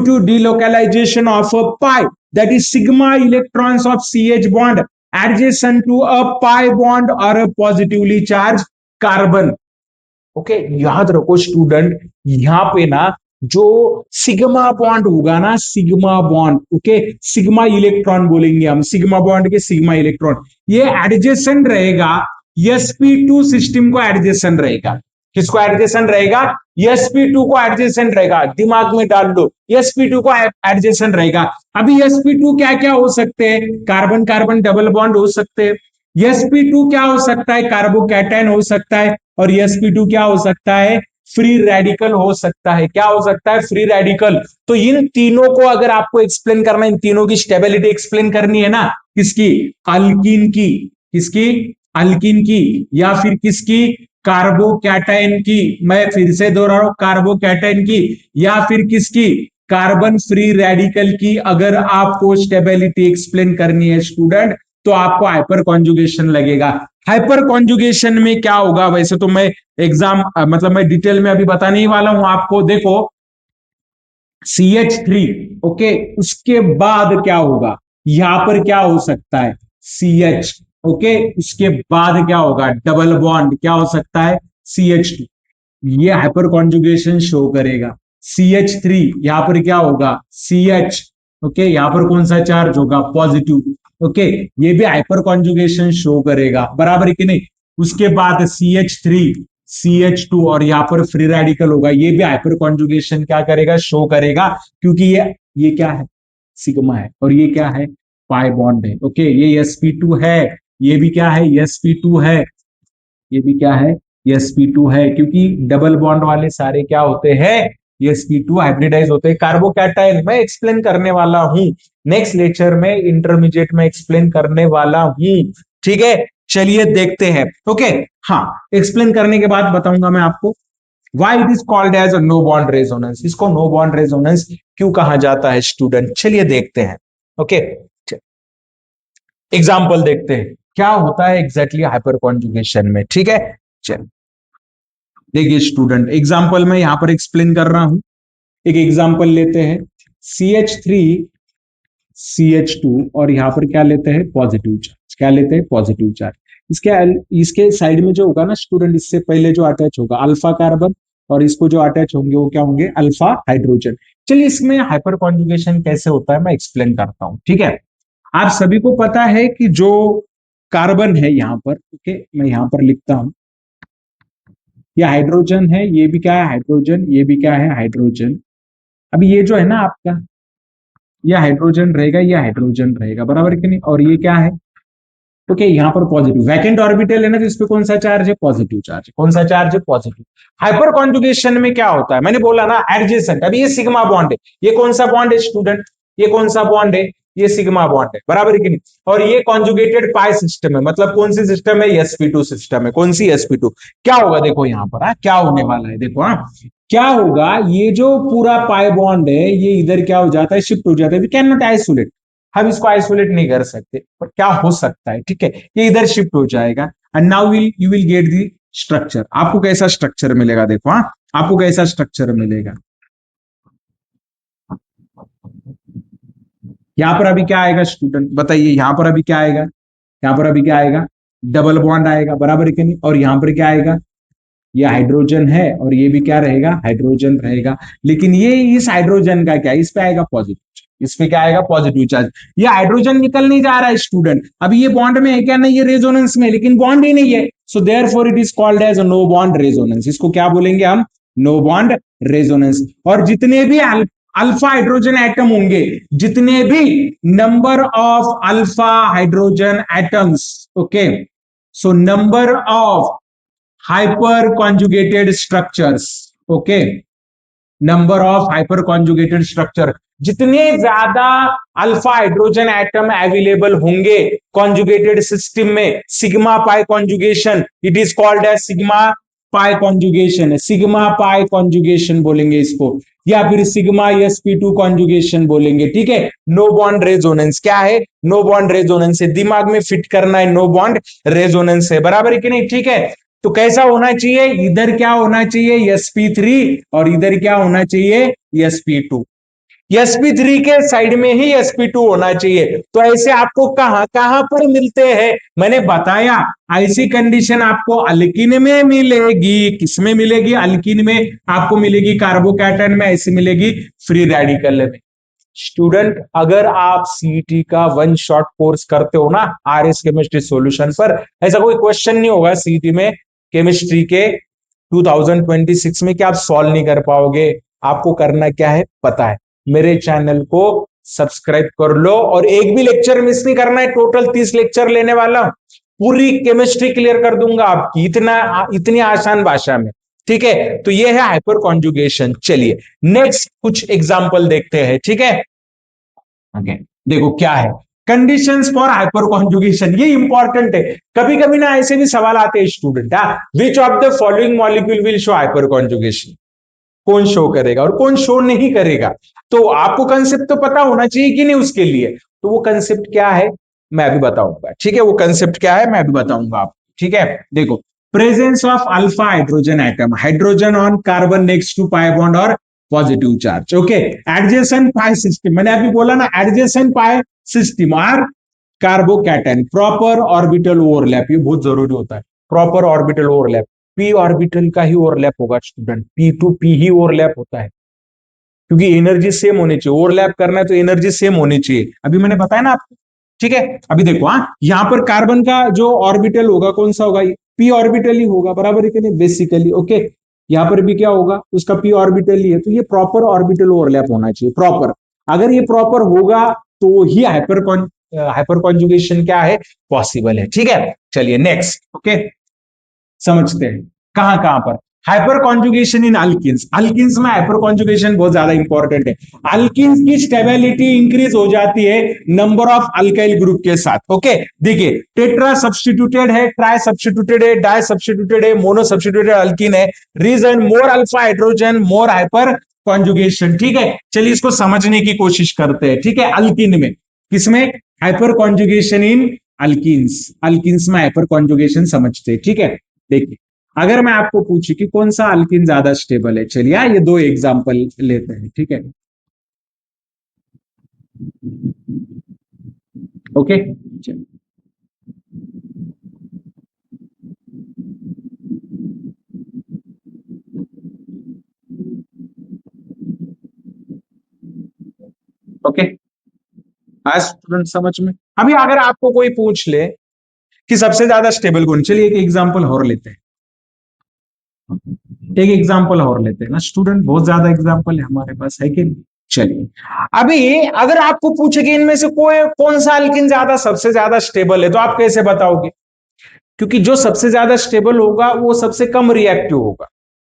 to delocalization of a pi, that is sigma electrons of CH bond adjacent to a pi bond or a positively charged carbon. Okay, याद रखो स्टूडेंट, यहां पे ना जो सिग्मा बॉन्ड होगा ना, sigma bond, okay, sigma electron बोलेंगे हम, सिग्मा बॉन्ड के सिग्मा इलेक्ट्रॉन, ये एडजेसेंट रहेगा sp2 सिस्टम को, एडजेसेंट रहेगा। किसको एडजेसेंट रहेगा, sp2 को एडजेसेंट रहेगा। दिमाग में डाल लो, sp2 को एडजेसेंट रहेगा। अभी sp2 क्या क्या हो सकते हैं, कार्बन कार्बन डबल बॉन्ड हो सकते हैं। sp2 क्या हो सकता है, कार्बोकैटायन हो सकता है। और sp2 क्या हो सकता है, फ्री रेडिकल हो सकता है। क्या हो सकता है, फ्री रेडिकल। तो इन तीनों को अगर आपको एक्सप्लेन करना, इन तीनों की स्टेबिलिटी एक्सप्लेन करनी है ना, किसकी, अल्कीन की, किसकी, अल्कीन की, या फिर किसकी, कार्बोकैटायन की। मैं फिर से दोहरा रहा हूं, कार्बोकैटायन की, या फिर किसकी, कार्बन फ्री रेडिकल की। अगर आपको स्टेबिलिटी एक्सप्लेन करनी है स्टूडेंट, तो आपको हाइपर कॉन्जुगेशन लगेगा। हाइपर कॉन्जुगेशन में क्या होगा, वैसे तो मैं एग्जाम मतलब मैं डिटेल में अभी बताने ही वाला हूं आपको। देखो CH3, ओके, उसके बाद क्या होगा, यहां पर क्या हो सकता है, CH, ओके, उसके बाद क्या होगा, डबल बॉन्ड क्या हो सकता है, CH2। ये हाइपर कॉन्जुगेशन शो करेगा। CH3 यहां पर क्या होगा, CH, ओके, यहां पर कौन सा चार्ज होगा, पॉजिटिव, ओके, ये भी हाइपर कॉन्जुगेशन शो करेगा, बराबर है कि नहीं। उसके बाद CH3, CH2, और यहां पर फ्री रेडिकल होगा, ये भी हाइपर कॉन्जुगेशन क्या करेगा, शो करेगा। क्योंकि ये क्या है, सिग्मा है, और ये क्या है, पाई बॉन्ड है, ओके। ये sp2 है, ये भी क्या है, sp2 है, ये भी क्या है, sp2 है। क्योंकि डबल बॉन्ड वाले सारे क्या होते हैं, sp2 हाइब्रिडाइज होते हैं। कार्बोकैटायन मैं एक्सप्लेन करने वाला हूं नेक्स्ट लेक्चर में, इंटरमीडिएट में एक्सप्लेन करने वाला हूं, ठीक है। चलिए देखते हैं, ओके। हाँ, एक्सप्लेन करने के बाद बताऊंगा मैं आपको why it is called as a no bond resonance. इसको नो बॉन्ड रेजोनेंस क्यों कहा जाता है स्टूडेंट, चलिए देखते हैं, ओके। एग्जाम्पल देखते हैं क्या होता है एग्जैक्टली हाइपर कॉन्जुगेशन में, ठीक है। चल देखिए स्टूडेंट, एग्जाम्पल मैं यहां पर एक्सप्लेन कर रहा हूं। एक एग्जाम्पल लेते हैं, CH3 CH2, और यहां पर क्या लेते हैं, पॉजिटिव चार्ज। क्या लेते हैं, पॉजिटिव चार्ज। इसके इसके साइड में जो होगा ना स्टूडेंट, इससे पहले जो अटैच होगा अल्फा कार्बन, और इसको जो अटैच होंगे वो क्या होंगे, अल्फा हाइड्रोजन। चलिए इसमें हाइपर कॉन्जुगेशन कैसे होता है मैं एक्सप्लेन करता हूं, ठीक है। आप सभी को पता है कि जो कार्बन है यहां पर, ओके, मैं यहां पर लिखता हूं, ये हाइड्रोजन है, ये भी क्या है, हाइड्रोजन, ये भी क्या है, हाइड्रोजन। अभी ये जो है ना आपका, ये हाइड्रोजन रहेगा, ये हाइड्रोजन रहेगा, बराबर कि नहीं। और ये क्या है, ओके, यहाँ पर पॉजिटिव वैकेंट ऑर्बिटल है ना, तो इस पे कौन सा चार्ज है, पॉजिटिव चार्ज। कौन सा चार्ज है, पॉजिटिव। हाइपर कॉन्जुगेशन में क्या होता है, मैंने बोला ना एडजेसेंट। अभी ये सिग्मा बॉन्ड है, ये कौन सा बॉन्ड है स्टूडेंट, ये कौन सा बॉन्ड है, ये सिग्मा बॉन्ड है, बराबर है कि नहीं। और ये कॉन्जुगेटेड पाई सिस्टम है, मतलब कौन सी सिस्टम है, sp2 सिस्टम है। कौन सी, sp2। क्या होगा देखो यहां पर, क्या होने वाला है देखो, क्या होगा, ये जो पूरा पाई बॉन्ड है ये इधर क्या हो जाता है, शिफ्ट हो जाता है। वी कैन नॉट आइसोलेट, हम इसको आइसोलेट नहीं कर सकते, पर क्या हो सकता है, ठीक है, ये इधर शिफ्ट हो जाएगा। And now you will get the structure. आपको कैसा स्ट्रक्चर मिलेगा देखो, आपको कैसा स्ट्रक्चर मिलेगा। यहां पर अभी क्या आएगा स्टूडेंट, बताइए, यहां पर अभी क्या आएगा, यहां पर अभी क्या आएगा, डबल बॉन्ड आएगा, बराबर है कि नहीं। और यहां पर क्या आएगा, ये हाइड्रोजन है और ये भी क्या रहेगा, हाइड्रोजन रहेगा। लेकिन ये इस हाइड्रोजन का क्या, इस पे आएगा पॉजिटिव, इस पे क्या आएगा, पॉजिटिव चार्ज। ये हाइड्रोजन निकल नहीं जा रहा है स्टूडेंट, अभी ये बॉन्ड में है क्या, नहीं, ये रेजोनेंस में, लेकिन बॉन्ड ही नहीं है। So therefore it is called as no bond resonance. इसको क्या बोलेंगे हम, नो बॉन्ड रेजोनेंस। और जितने भी अल्फा हाइड्रोजन एटम होंगे, जितने भी number of alpha hydrogen atoms, okay, so number of hyperconjugated structures, okay, number of hyperconjugated structure, जितने ज्यादा अल्फा हाइड्रोजन एटम अवेलेबल होंगे कॉन्जुगेटेड सिस्टम में, sigma pi conjugation, it is called as sigma pi conjugation है, सिग्मा पाई कॉन्जुगेशन बोलेंगे इसको, या फिर सिग्मा sp2 कॉन्जुगेशन बोलेंगे, ठीक है। नो बॉन्ड रेजोनेंस क्या है, नो बॉन्ड रेजोनेंस है, दिमाग में फिट करना है, नो बॉन्ड रेजोनेंस है, बराबर है कि नहीं, ठीक है। तो कैसा होना चाहिए, इधर क्या होना चाहिए, sp3, और इधर क्या होना चाहिए, sp2। sp3 के साइड में ही sp2 होना चाहिए। तो ऐसे आपको कहां कहां पर मिलते हैं, मैंने बताया, ऐसी कंडीशन आपको अल्कीन में मिलेगी, किसमें मिलेगी, अल्कीन में आपको मिलेगी, कार्बोकैटन में ऐसी मिलेगी, फ्री रेडिकल में। स्टूडेंट, अगर आप सीईटी का वन शॉट कोर्स करते हो ना आरएस केमिस्ट्री सॉल्यूशन पर, ऐसा कोई क्वेश्चन नहीं होगा सीईटी में केमिस्ट्री के 2026 में कि आप सॉल्व नहीं कर पाओगे। आपको करना क्या है पता है, मेरे चैनल को सब्सक्राइब कर लो और एक भी लेक्चर मिस नहीं करना है। टोटल 30 लेक्चर लेने वाला, पूरी केमिस्ट्री क्लियर कर दूंगा आपकी, इतनी आसान भाषा में, ठीक है। तो ये है हाइपर कॉन्जुगेशन। चलिए नेक्स्ट कुछ एग्जांपल देखते हैं, ठीक है। ओके, देखो क्या है, कंडीशंस फॉर हाइपर कॉन्जुगेशन, ये इंपॉर्टेंट है। कभी कभी ना ऐसे भी सवाल आते हैं student, which of the following molecule will show hyper conjugation, कौन शो करेगा और कौन शो नहीं करेगा। तो आपको कंसेप्ट तो पता होना चाहिए कि नहीं उसके लिए। तो वो कंसेप्ट क्या है मैं अभी बताऊंगा, ठीक है, वो कंसेप्ट क्या है मैं अभी बताऊंगा आपको, ठीक है। देखो, presence of alpha hydrogen atom, hydrogen on carbon next to pi bond और positive charge, okay, adjacent pi system, मैंने अभी बोला ना एडजेसेंट पाई सिस्टम और कार्बोकैटन, प्रॉपर ऑर्बिटल ओवरलैप, ये बहुत जरूरी होता है, proper orbital overlap, P orbital का ही ओवरलैप होगा स्टूडेंट, पी टू पी ही ओवरलैप होता है, क्योंकि एनर्जी सेम होनी चाहिए, ओवरलैप करना है तो एनर्जी सेम होनी चाहिए, अभी मैंने बताया ना आपको, ठीक है। अभी देखो, यहां पर कार्बन का जो ऑर्बिटल होगा कौन सा होगा, पी ऑर्बिटल ही होगा, बराबर है कि नहीं, बेसिकली, ओके। यहां पर भी क्या होगा, उसका पी ऑर्बिटल ही है, तो ये प्रॉपर ऑर्बिटल ओवरलैप होना चाहिए, प्रॉपर। अगर ये प्रॉपर होगा तो ही हाइपर कॉन्जुगेशन क्या है, पॉसिबल है, ठीक है। चलिए नेक्स्ट, ओके, समझते हैं कहां कहां पर हाइपर कॉन्जुगेशन इन अल्किन्स, अल्किन्स में हाइपर कॉन्जुगेशन बहुत ज्यादा इंपॉर्टेंट है। अल्किन्स की स्टेबिलिटी इंक्रीज हो जाती है नंबर ऑफ अल्काइल ग्रुप के साथ, ओके। देखिए, टेट्रा सब्स्टिट्यूटेड है, ट्राई सब्स्टिट्यूटेड है, डाई सब्स्टिट्यूटेड है, मोनो सब्स्टिट्यूटेड अल्किन है, रीजन मोर अल्फा हाइड्रोजन मोर हाइपर कॉन्जुगेशन, ठीक है। चलिए इसको समझने की कोशिश करते हैं, ठीक है। अल्किन में, किसमें, हाइपर कॉन्जुगेशन इन अल्किन्स, अल्किन्स में हाइपर कॉन्जुगेशन समझते हैं, ठीक है। देखिए, अगर मैं आपको पूछूं कि कौन सा अल्किन ज्यादा स्टेबल है, चलिए ये दो एग्जांपल लेते हैं, ठीक है, ओके। ओके, आज स्टूडेंट समझ में। अभी अगर आपको कोई पूछ ले कि सबसे ज्यादा स्टेबल कौन, चलिए एक एग्जांपल और लेते हैं, एक एग्जांपल और लेते हैं ना स्टूडेंट, बहुत ज्यादा एग्जांपल है हमारे पास, है कि नहीं। चलिए, अभी अगर आपको पूछे कि इनमें से कोई कौन सा अल्किन ज्यादा सबसे ज्यादा स्टेबल है, तो आप कैसे बताओगे, क्योंकि जो सबसे ज्यादा स्टेबल होगा वो सबसे कम रिएक्टिव होगा,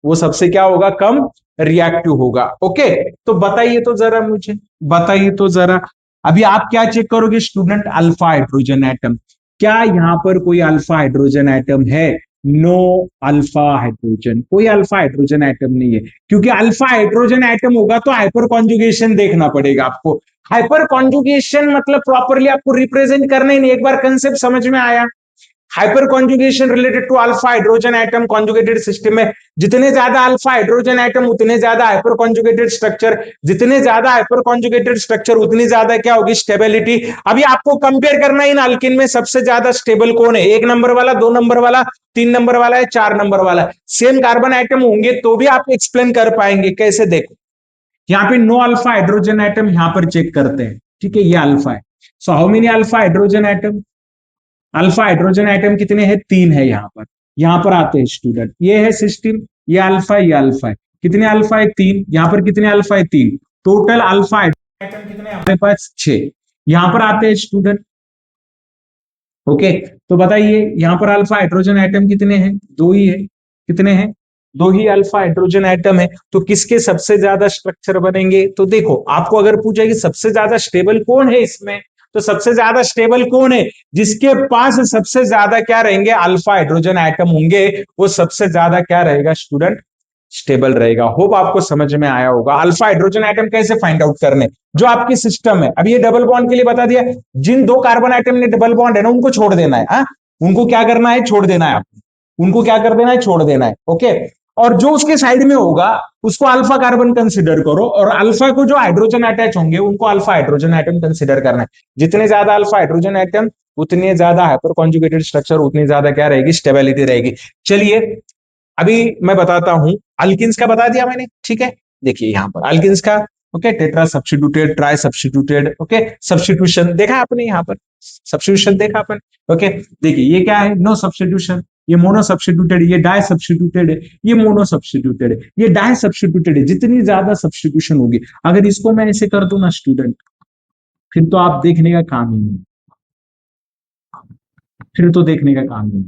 वो सबसे क्या होगा, कम रिएक्टिव होगा, ओके। तो बताइए तो जरा मुझे, बताइए तो जरा, अभी आप क्या चेक करोगे स्टूडेंट? Alpha hydrogen atom. क्या यहां पर कोई अल्फा हाइड्रोजन एटम है? नो अल्फा हाइड्रोजन, कोई अल्फा हाइड्रोजन एटम नहीं है। क्योंकि अल्फा हाइड्रोजन एटम होगा तो हाइपर कॉन्जुगेशन देखना पड़ेगा आपको। हाइपर कॉन्जुगेशन मतलब प्रॉपरली आपको रिप्रेजेंट करना ही नहीं। एक बार कंसेप्ट समझ में आया? Hyperconjugation related to alpha hydrogen atom conjugated system में जितने ज्यादा अल्फा हाइड्रोजन एटम उतने ज्यादा हाइपर कॉन्जुगेटेड स्ट्रक्चर, जितने ज्यादा हाइपर कॉन्जुगेटेड स्ट्रक्चर उतनी ज्यादा क्या होगी? स्टेबिलिटी। अभी आपको कंपेयर करना है इन अल्किन में सबसे ज्यादा स्टेबल कौन है, 1 नंबर वाला, 2 नंबर वाला, 3 नंबर वाला है, 4 नंबर वाला। सेम कार्बन आइटम होंगे तो भी आप एक्सप्लेन कर पाएंगे। कैसे? देखो यहाँ पे नो अल्फा हाइड्रोजन एटम यहां पर चेक करते हैं, ठीक है, ये अल्फा है। So how many alpha hydrogen atom? Alpha hydrogen atom कितने हैं? 3 है यहां पर आते हैं स्टूडेंट। ये है सिस्टम, ये अल्फा, ये अल्फा है। कितने अल्फा है? 3। यहां पर कितने अल्फा है? 3। टोटल अल्फा आइटम कितने हमारे पास? 6। यहां पर आते हैं स्टूडेंट। ओके, तो बताइए यहां पर अल्फा हाइड्रोजन आइटम कितने हैं? 2 ही है। कितने हैं? 2 ही अल्फा हाइड्रोजन आइटम है। तो किसके सबसे ज्यादा स्ट्रक्चर बनेंगे? तो देखो आपको अगर पूछा कि सबसे ज्यादा स्टेबल कौन है इसमें, तो सबसे ज्यादा स्टेबल कौन है? जिसके पास सबसे ज्यादा क्या रहेंगे? अल्फा हाइड्रोजन आइटम होंगे, वो सबसे ज्यादा क्या रहेगा स्टूडेंट? स्टेबल रहेगा। होप आपको समझ में आया होगा। अल्फा हाइड्रोजन आइटम कैसे फाइंड आउट करने, जो आपकी सिस्टम है। अब ये डबल बॉन्ड के लिए बता दिया, जिन 2 कार्बन आइटम ने डबल बॉन्ड है ना उनको छोड़ देना है। हाँ, उनको क्या करना है? छोड़ देना है आपको। उनको क्या कर देना है? छोड़ देना है। ओके, और जो उसके साइड में होगा उसको अल्फा कार्बन कंसिडर करो, और अल्फा को जो हाइड्रोजन अटैच होंगे उनको अल्फा हाइड्रोजन आइटम कंसिडर करना है। जितने ज्यादा अल्फा हाइड्रोजन आइटम उतने ज्यादा हाइपर कॉन्जुगेटेड स्ट्रक्चर, उतनी ज्यादा क्या रहेगी? स्टेबिलिटी रहेगी। चलिए अभी मैं बताता हूं। अल्किन्स का बता दिया मैंने, ठीक है। देखिए यहां पर अल्किन्स का, okay, tetra substituted, try substituted, okay, substitution देखा आपने यहां पर, सब्स्टिट्यूशन देखा अपन। ओके, देखिए ये क्या है? No substitution. ये मोनो सब्स्टिट्यूटेड, ये डाई सब्स्टिट्यूटेड है, ये मोनो सब्स्टिट्यूटेड है, ये डाई सब्स्टिट्यूटेड है। जितनी ज्यादा सब्स्टिट्यूशन होगी, अगर इसको मैं ऐसे कर दूं ना स्टूडेंट, फिर तो आप देखने का काम ही नहीं, फिर तो देखने का काम नहीं।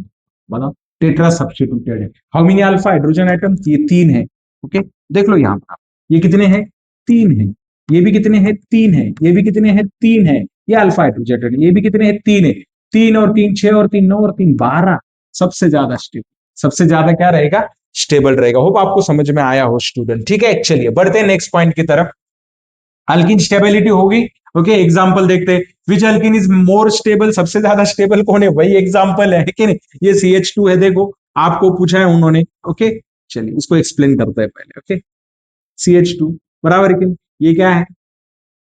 बताओ, टेट्रा सब्स्टिट्यूटेड है। How many alpha hydrogen atom? ये 3 है। ओके, देख लो यहां पर ये कितने हैं? 3 है। ये भी कितने हैं? 3 है। ये भी कितने हैं? 3 है। ये अल्फा हाइड्रोजन, ये भी कितने हैं? 3 है। 3 और 3 6 और 3 9 और 3 12। सबसे ज्यादा स्टेबल, सबसे ज्यादा क्या रहेगा? स्टेबल रहेगा। होप आपको समझ में आया हो स्टूडेंट। ठीक है, चलिए बढ़ते हैं नेक्स्ट पॉइंट की तरफ। अल्किन स्टेबिलिटी होगी। ओके, एग्जांपल देखते हैं। विच अल्किन इज मोर स्टेबल? सबसे ज्यादा स्टेबल कौन है? वही एग्जांपल है कि नहीं? ये CH2 है। देखो आपको पूछा है उन्होंने। ओके, चलिए इसको एक्सप्लेन करते हैं पहले। ओके, CH2 बराबर है कि नहीं? ये क्या है?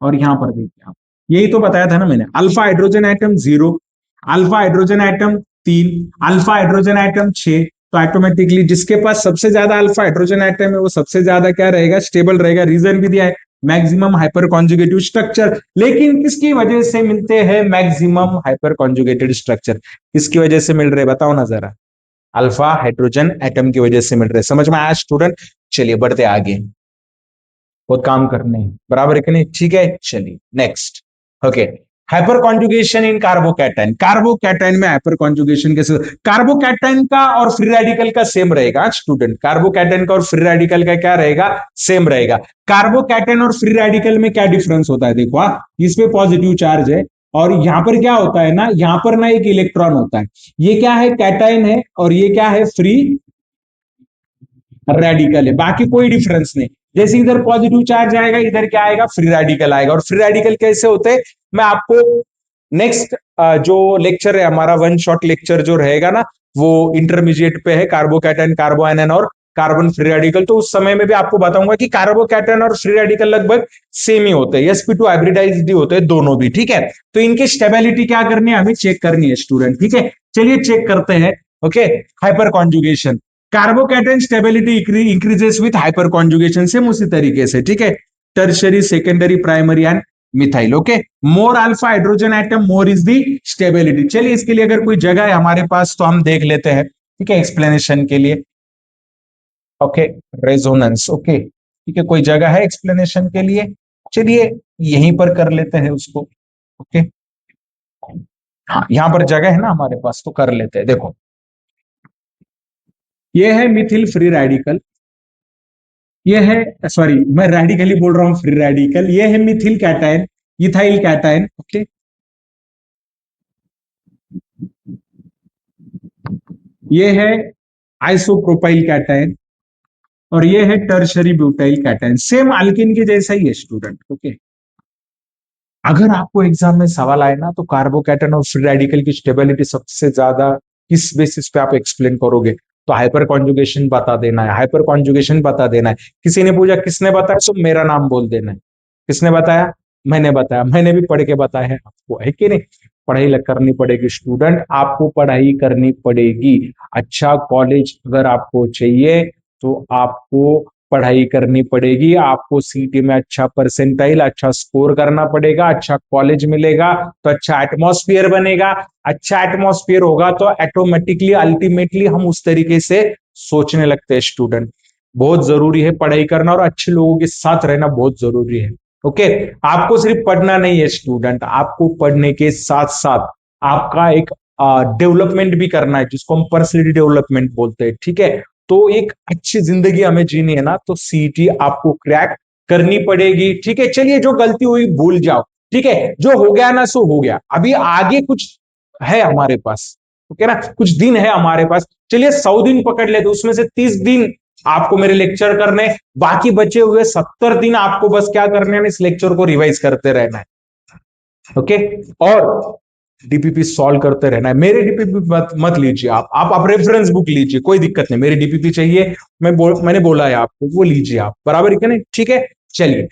और यहां पर देखिए आप, यही तो बताया था ना मैंने। Alpha hydrogen atom 0, alpha hydrogen atom 3, alpha hydrogen atom 6। तो ऑटोमेटिकली जिसके पास सबसे ज्यादा अल्फा हाइड्रोजन आइटम है वो सबसे ज्यादा क्या रहेगा? स्टेबल रहेगा। रीजन भी दिया है, मैक्सिमम हाइपर कॉन्जुगेटिव स्ट्रक्चर। लेकिन किसकी वजह से मिलते हैं मैक्सिमम हाइपर कॉन्जुगेटेड स्ट्रक्चर? किसकी वजह से मिल रहे बताओ ना जरा? अल्फा हाइड्रोजन एटम की वजह से मिल रहे। समझ में आया स्टूडेंट? चलिए बढ़ते आगे, बहुत काम करने हैं, बराबर है कि नहीं? ठीक है, चलिए नेक्स्ट। ओके, हाइपर कॉन्जुगेशन इन कार्बोकैटायन। कार्बोकैटायन में हाइपर कॉन्जुगेशन कैसे? कार्बोकैटायन का और फ्री रेडिकल का सेम रहेगा स्टूडेंट। कार्बोकैटायन का और फ्री रेडिकल का क्या रहेगा? सेम रहेगा। कार्बोकैटायन और फ्री रेडिकल में क्या डिफरेंस होता है? देखो, इसमें पॉजिटिव चार्ज है, और यहां पर क्या होता है ना, यहां पर ना एक इलेक्ट्रॉन होता है। ये क्या है? कैटायन है, और ये क्या है? फ्री रेडिकल है। बाकी कोई डिफरेंस नहीं। जैसे इधर पॉजिटिव चार्ज आएगा, इधर क्या आएगा? फ्री रेडिकल आएगा। और फ्री रेडिकल कैसे होते हैं मैं आपको नेक्स्ट जो लेक्चर है हमारा, वन शॉट लेक्चर जो रहेगा ना, वो इंटरमीडिएट पे है, कार्बोकैटायन, कार्बोआयन और कार्बन फ्री रेडिकल। तो उस समय में भी आपको बताऊंगा कि कार्बोकैटायन और फ्री रेडिकल लगभग सेम ही होते हैं, sp2 हाइब्रिडाइज्ड ही होते हैं दोनों भी। ठीक है, तो इनकी स्टेबिलिटी क्या करनी है? हमें चेक करनी है स्टूडेंट। ठीक है, चलिए चेक करते हैं। Okay, hyperconjugation, carbocation stability increases with hyper conjugation. Same उसी तरीके से, ठीक है, tertiary, secondary, primary and methyl. Okay, more alpha hydrogen atom more is the stability. चलिए इसके लिए अगर कोई जगह है हमारे पास तो हम देख लेते हैं, ठीक है, एक्सप्लेनेशन के लिए। Okay, resonance. ओके, ठीक है, कोई जगह है एक्सप्लेनेशन के लिए? चलिए यहीं पर कर लेते हैं उसको। ओके, हाँ यहां पर जगह है ना हमारे पास, तो कर लेते हैं। देखो ये है मिथिल फ्री रेडिकल, ये है, सॉरी मैं रेडिकली बोल रहा हूं, फ्री रेडिकल। ये है Mithil cation, ethyl cation. Okay, ये है आइसोप्रोपाइल कैटायन और ये है tertiary butyl cation. Same alkene के जैसा ही है स्टूडेंट। ओके, अगर आपको एग्जाम में सवाल आए ना तो कार्बोकैटन और फ्री रेडिकल की स्टेबिलिटी सबसे ज्यादा किस बेसिस पे आप एक्सप्लेन करोगे, तो हाइपर कॉन्जुगेशन बता देना है, हाइपर कॉन्जुगेशन बता देना है। किसी ने पूछा किसने बताया, तो मेरा नाम बोल देना है। किसने बताया? मैंने बताया, मैंने भी पढ़ के बताया है आपको, है कि नहीं? पढ़ाई करनी पड़ेगी स्टूडेंट, आपको पढ़ाई करनी पड़ेगी। अच्छा कॉलेज अगर आपको चाहिए तो आपको पढ़ाई करनी पड़ेगी, आपको सीटी में अच्छा परसेंटाइल, अच्छा स्कोर करना पड़ेगा, अच्छा कॉलेज मिलेगा तो अच्छा एटमॉस्फेयर बनेगा। अच्छा एटमॉस्फेयर होगा तो ऑटोमेटिकली अल्टीमेटली हम उस तरीके से सोचने लगते हैं स्टूडेंट। बहुत जरूरी है पढ़ाई करना और अच्छे लोगों के साथ रहना बहुत जरूरी है। ओके, आपको सिर्फ पढ़ना नहीं है स्टूडेंट, आपको पढ़ने के साथ साथ आपका एक डेवलपमेंट भी करना है, जिसको हम पर्सनैलिटी डेवलपमेंट बोलते हैं। ठीक है, तो एक अच्छी जिंदगी हमें जीनी है ना, तो सीईटी आपको क्रैक करनी पड़ेगी। ठीक है, चलिए जो गलती हुई भूल जाओ। ठीक है, जो हो गया ना सो हो गया, अभी आगे कुछ है हमारे पास। ओके ना, कुछ दिन है हमारे पास। चलिए 100 दिन पकड़ लेते, उसमें से 30 दिन आपको मेरे लेक्चर करने, बाकी बचे हुए 70 दिन आपको बस क्या करने हैं, इस लेक्चर को रिवाइज करते रहना है। ओके, और डीपीपी सॉल्व करते रहना है। मेरे डीपीपी मत लीजिए, आप रेफरेंस बुक लीजिए, कोई दिक्कत नहीं। मेरी डीपीपी चाहिए, मैंने बोला है आपको, वो लीजिए आप, बराबर है नहीं? ठीक है, चलिए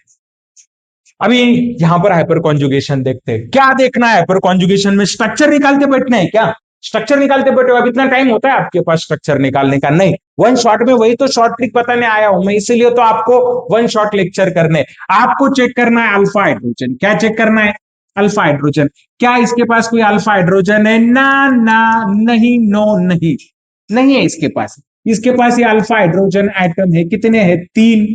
अभी यहां पर हाइपर कॉन्जुगेशन देखते हैं। क्या देखना है हाइपर कॉन्जुगेशन में? स्ट्रक्चर निकालते बैठना है क्या? स्ट्रक्चर निकालते बैठे हो? अब इतना टाइम होता है आपके पास स्ट्रक्चर निकालने का? नहीं, वन शॉट में वही तो शॉर्ट ट्रिक बताने आया हूं मैं, इसीलिए तो आपको वन शॉट लेक्चर करने। आपको चेक करना है अल्फा हाइड्रोजन। क्या चेक करना है? Alpha hydrogen. क्या इसके पास कोई अल्फा हाइड्रोजन है? ना ना, नहीं, नो, नहीं, नहीं है इसके पास। इसके पास ये अल्फा हाइड्रोजन एटम है, कितने हैं? 3।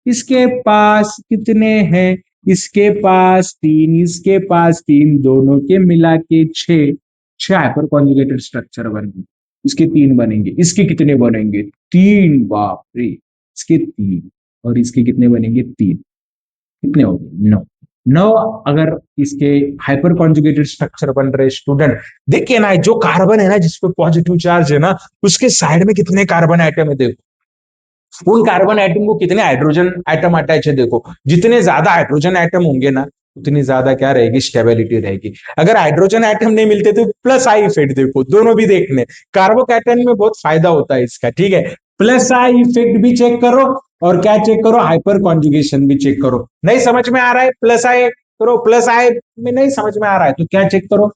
इसके पास कितने हैं? इसके पास 3, इसके पास 3, दोनों के मिला के 6। 6 हाइपर कॉन्जुगेटेड स्ट्रक्चर बनेंगे। इसके 3 बनेंगे, इसके कितने बनेंगे? 3, बाप रे। इसके 3 और इसके कितने बनेंगे? 3। कितने हो गए? 9। 9 अगर इसके हाइपर कॉन्जुगेटेड स्ट्रक्चर बन रहे स्टूडेंट, देखिए ना, जो कार्बन है ना जिसपे पॉजिटिव चार्ज है ना, उसके साइड में कितने कार्बन आइटम है देखो। उन कार्बन एटम को कितने हाइड्रोजन एटम अटैच है देखो। जितने ज्यादा हाइड्रोजन एटम होंगे ना, उतनी ज्यादा क्या रहेगी? स्टेबिलिटी रहेगी। अगर हाइड्रोजन एटम नहीं मिलते तो प्लस आई इफेक्ट देखो, दोनों भी देखने। कार्बोकैटन में बहुत फायदा होता है इसका। ठीक है, प्लस आई इफेक्ट भी चेक करो और क्या चेक करो? हाइपर कॉन्जुगेशन भी चेक करो। नहीं समझ में आ रहा है? प्लस आई करो, प्लस आई में नहीं समझ में आ रहा है तो क्या चेक करो?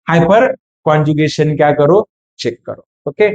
हाइपर कॉन्जुगेशन क्या करो? चेक करो। ओके,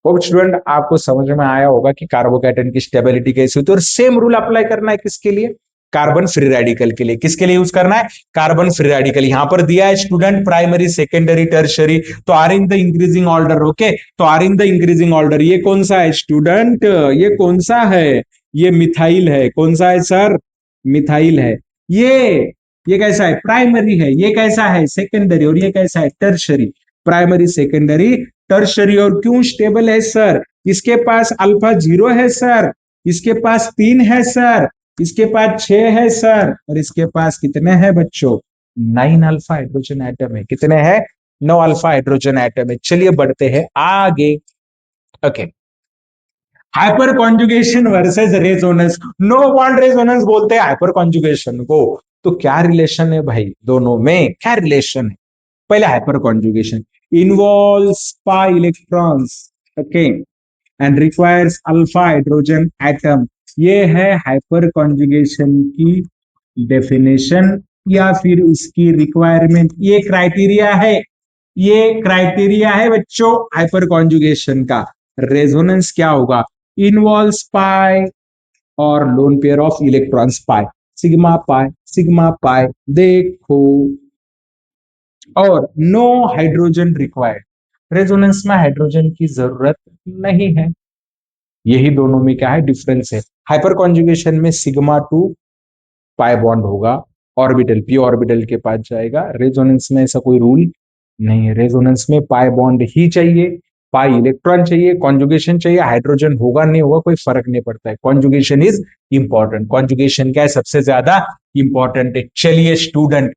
वो स्टूडेंट आपको समझ में आया होगा कि कार्बोकैटन की स्टेबिलिटी कैसी होती है। और सेम रूल अप्लाई करना है किसके लिए? कार्बन फ्री रेडिकल के लिए। किसके लिए यूज करना है? Carbon free radical. यहां पर दिया है स्टूडेंट प्राइमरी, सेकेंडरी, टर्शरी, तो are in the increasing order. Okay, तो are in the increasing order. ये कौन सा है स्टूडेंट? ये कौन सा है? ये मिथाइल है। कौन सा है सर? मिथाइल है। ये कैसा है? प्राइमरी है। ये कैसा है? सेकेंडरी। और ये कैसा है? टर्शरी। Primary, secondary, tertiary. और क्यों स्टेबल है सर? इसके पास अल्फा 0 है सर, इसके पास 3 है सर, इसके पास 6 है सर, और इसके पास कितने हैं बच्चों? 9 अल्फा हाइड्रोजन एटम है। कितने हैं? 9 अल्फा हाइड्रोजन एटम है। चलिए बढ़ते हैं आगे। Okay, hyperconjugation versus resonance. No bond resonance बोलते हैं हाइपर कॉन्जुगेशन को। तो क्या रिलेशन है भाई दोनों में? क्या रिलेशन है? पहले hyper conjugation involves pi electrons, okay, and requires alpha hydrogen atom। ये है हाइपर कॉन्जुगेशन की डेफिनेशन या फिर उसकी रिक्वायरमेंट। ये क्राइटेरिया है, ये क्राइटेरिया है बच्चों हाइपर कॉन्जुगेशन का। रेजोनेंस क्या होगा? इन्वॉल्व्स पाई और lone pair of electrons pi, sigma pi देखो। और नो हाइड्रोजन रिक्वायर्ड, रेजोनेंस में हाइड्रोजन की जरूरत नहीं है। यही दोनों में क्या है? डिफरेंस है। हाइपर कॉन्जुगेशन में सिग्मा टू पाई बॉन्ड होगा, ऑर्बिटल पी ऑर्बिटल के पास जाएगा। रेजोनेंस में ऐसा कोई रूल नहीं है, रेजोनेंस में पाई बॉन्ड ही चाहिए। पाई इलेक्ट्रॉन चाहिए, कॉन्जुगेशन चाहिए, हाइड्रोजन होगा नहीं होगा कोई फर्क नहीं पड़ता है, कॉन्जुगेशन इज इंपॉर्टेंट। कॉन्जुगेशन क्या है, सबसे ज्यादा इंपॉर्टेंट है। चलिए स्टूडेंट,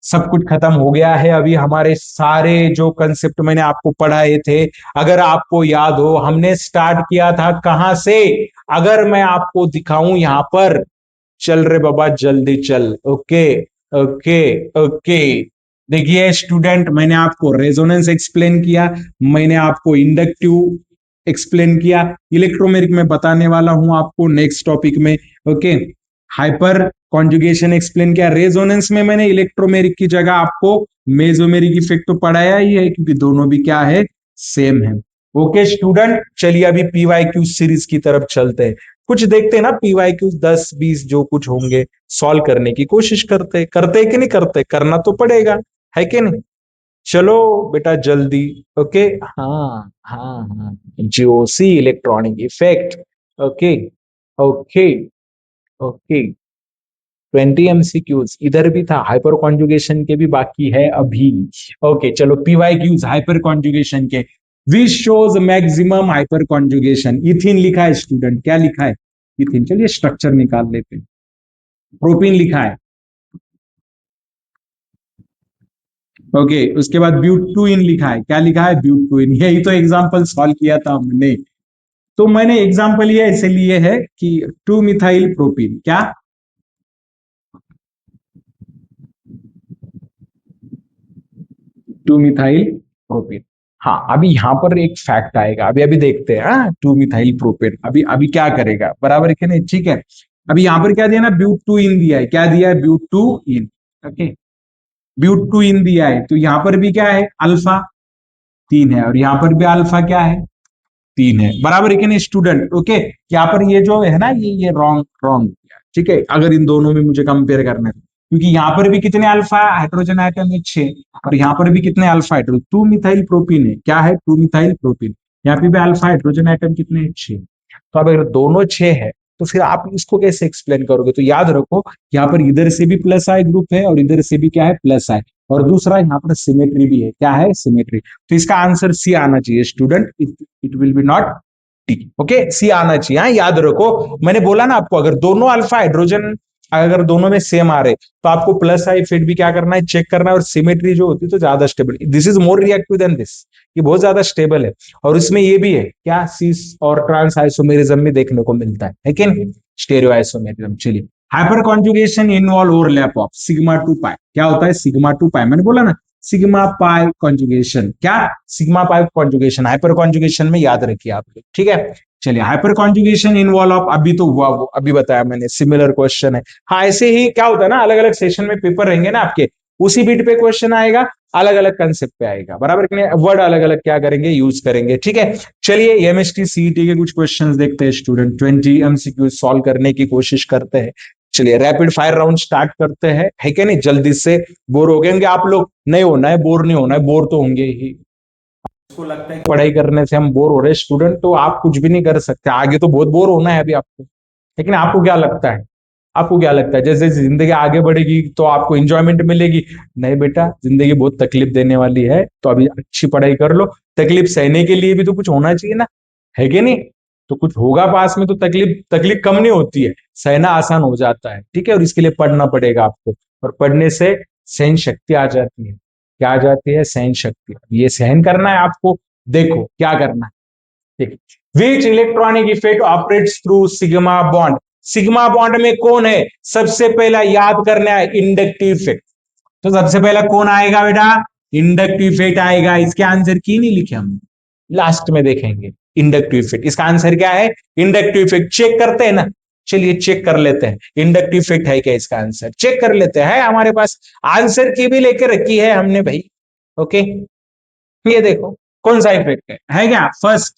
सब कुछ खत्म हो गया है। अभी हमारे सारे जो कंसेप्ट मैंने आपको पढ़ाए थे, अगर आपको याद हो, हमने स्टार्ट किया था कहां से, अगर मैं आपको दिखाऊं यहां पर, चल रे बाबा जल्दी चल। ओके ओके ओके, देखिए स्टूडेंट, मैंने आपको रेजोनेंस एक्सप्लेन किया, मैंने आपको इंडक्टिव एक्सप्लेन किया, इलेक्ट्रोमेरिक में बताने वाला हूं आपको नेक्स्ट टॉपिक में। ओके, हाइपर कॉन्जुगेशन एक्सप्लेन किया, रेजोनेंस में मैंने इलेक्ट्रोमेरिक की जगह आपको मेसोमेरिक इफेक्ट तो पढ़ाया ही है, क्योंकि दोनों भी क्या है, सेम है। ओके स्टूडेंट, चलिए अभी पीवाईक्यू सीरीज की तरफ चलते हैं। कुछ देखते हैं ना, पीवाईक्यू 10-20 जो कुछ होंगे सॉल्व करने की कोशिश करते करते कि नहीं करते, करना तो पड़ेगा, है कि नहीं। चलो बेटा जल्दी। ओके, हाँ हाँ हाँ, GOC electronic effect. Okay okay okay, 20 MCQs इधर भी था, हाइपर कॉन्जुगेशन के भी बाकी है अभी। ओके चलो, पीवाईक्यूज हाइपर कॉन्जुगेशन के, which shows maximum hyper conjugation. इथिन लिखा है स्टूडेंट, क्या लिखा है, इथिन। चलिए स्ट्रक्चर निकाल लेते हैं। प्रोपीन लिखा है, ओके उसके बाद ब्यूटूइन लिखा है, क्या लिखा है, ब्यूटूइन। यही तो एग्जांपल सॉल्व किया था हमने। तो मैंने एग्जांपल ये ऐसे लिए है कि 2 मिथाइल प्रोपीन, क्या 2 मिथाइल प्रोपेन। हाँ, अभी यहां पर एक फैक्ट आएगा, अभी अभी देखते हैं। हाँ, 2 मिथाइल प्रोपेन अभी अभी क्या करेगा, बराबर है कि नहीं, ठीक है। अभी यहां पर क्या दिया ना, ब्यूट टू इन दिया है, क्या दिया है, but two ene. Okay, but two ene दिया है, तो यहां पर भी क्या है, अल्फा 3 है, और यहां पर भी अल्फा क्या है, 3 है, बराबर है कि नहीं स्टूडेंट। ओके, यहाँ पर ये जो है ना, ये रॉन्ग रॉन्ग, ठीक है, अगर इन दोनों में मुझे कंपेयर करना है, क्योंकि यहाँ पर भी कितने अल्फा हाइड्रोजन आइटम है, 6, और यहाँ पर भी कितने अल्फा हाइड्रोजन, 2 मिथाइल प्रोपीन है, क्या है, 2 मिथाइल प्रोपीन। यहाँ पे भी अल्फा हाइड्रोजन आइटम कितने हैं, 6। तो अब अगर दोनों 6 है, तो फिर आप इसको कैसे एक्सप्लेन करोगे, तो याद रखो, यहाँ पर इधर से भी प्लस आई ग्रुप है, और इधर से भी क्या है, प्लस आई, और दूसरा यहाँ पर सिमेट्री भी है, क्या है, सिमेट्री। तो इसका आंसर सी आना चाहिए student, it will be not T. Okay, C आना चाहिए, हाँ याद रखो। मैंने बोला ना आपको, अगर दोनों अल्फा हाइड्रोजन अगर दोनों में सेम आ रहे, तो आपको प्लस आई फिर भी क्या करना है, चेक करना है, और सिमेट्री जो होती है तो ज्यादा stable, this is more reactive than this, ये बहुत ज्यादा स्टेबल है। और इसमें ये भी है क्या, सीस और ट्रांस आइसोमेरिज्म में देखने को मिलता है कि नहीं, स्टेरियो आइसोमेरिज्म। चलिए, hyperconjugation involve overlap of sigma to pi, क्या होता है, सिग्मा टू पाई, मैंने बोला ना, सिग्मा पाई कॉन्जुगेशन, क्या, sigma pi conjugation hyperconjugation में, याद रखिए आप लोग, ठीक है। चलिए, हाइपर कॉन्जुगेशन इन्वॉल्व ऑफ, अभी तो हुआ वो, अभी बताया मैंने, सिमिलर क्वेश्चन है। हाँ, ऐसे ही क्या होता है ना, अलग अलग सेशन में पेपर रहेंगे ना आपके, उसी बीट पे क्वेश्चन आएगा, अलग अलग कंसेप्ट पे आएगा, बराबर कि नहीं, वर्ड अलग अलग क्या करेंगे, यूज करेंगे, ठीक है। चलिए, एमएसटी सीईटी के कुछ क्वेश्चंस देखते हैं स्टूडेंट, 20 MCQ सॉल्व करने की कोशिश करते हैं। चलिए, रैपिड फायर राउंड स्टार्ट करते हैं, है कि नहीं, जल्दी से। बोर हो गए आप लोग, नहीं होना है, बोर नहीं होना है, बोर तो होंगे ही। उसको लगता है कि पढ़ाई करने से हम बोर हो रहे हैं स्टूडेंट, तो आप कुछ भी नहीं कर सकते, आगे तो बहुत बोर होना है अभी आपको। लेकिन आपको क्या लगता है, आपको क्या लगता है, जैसे जिंदगी आगे बढ़ेगी तो आपको इंजॉयमेंट मिलेगी, नहीं बेटा, जिंदगी बहुत तकलीफ देने वाली है, तो अभी अच्छी पढ़ाई कर लो। तकलीफ सहने के लिए भी तो कुछ होना चाहिए ना, है कि नहीं। तो कुछ होगा पास में, तो तकलीफ तकलीफ कम नहीं होती है, सहना आसान हो जाता है, ठीक है। और इसके लिए पढ़ना पड़ेगा आपको, और पढ़ने से सहन शक्ति आ जाती है, क्या आ जाती है, सहन शक्ति। ये सहन करना है आपको, देखो क्या करना है, ठीक। विच electronic effect operates through sigma bond, sigma bond में कौन है, सबसे पहला याद करना है, इंडक्टिव इफेक्ट। तो सबसे पहला कौन आएगा बेटा, इंडक्टिव इफेक्ट आएगा, इसके आंसर की नहीं लिखे हम, लास्ट में देखेंगे। इंडक्टिव इफेक्ट, इसका आंसर क्या है, इंडक्टिव इफेक्ट। चेक करते हैं ना, चलिए चेक कर लेते हैं, इंडक्टिव इफेक्ट है क्या, इसका आंसर चेक कर लेते हैं, हमारे पास आंसर की भी लेकर रखी है हमने भाई। ओके, ये देखो कौन सा इफेक्ट है क्या, फर्स्ट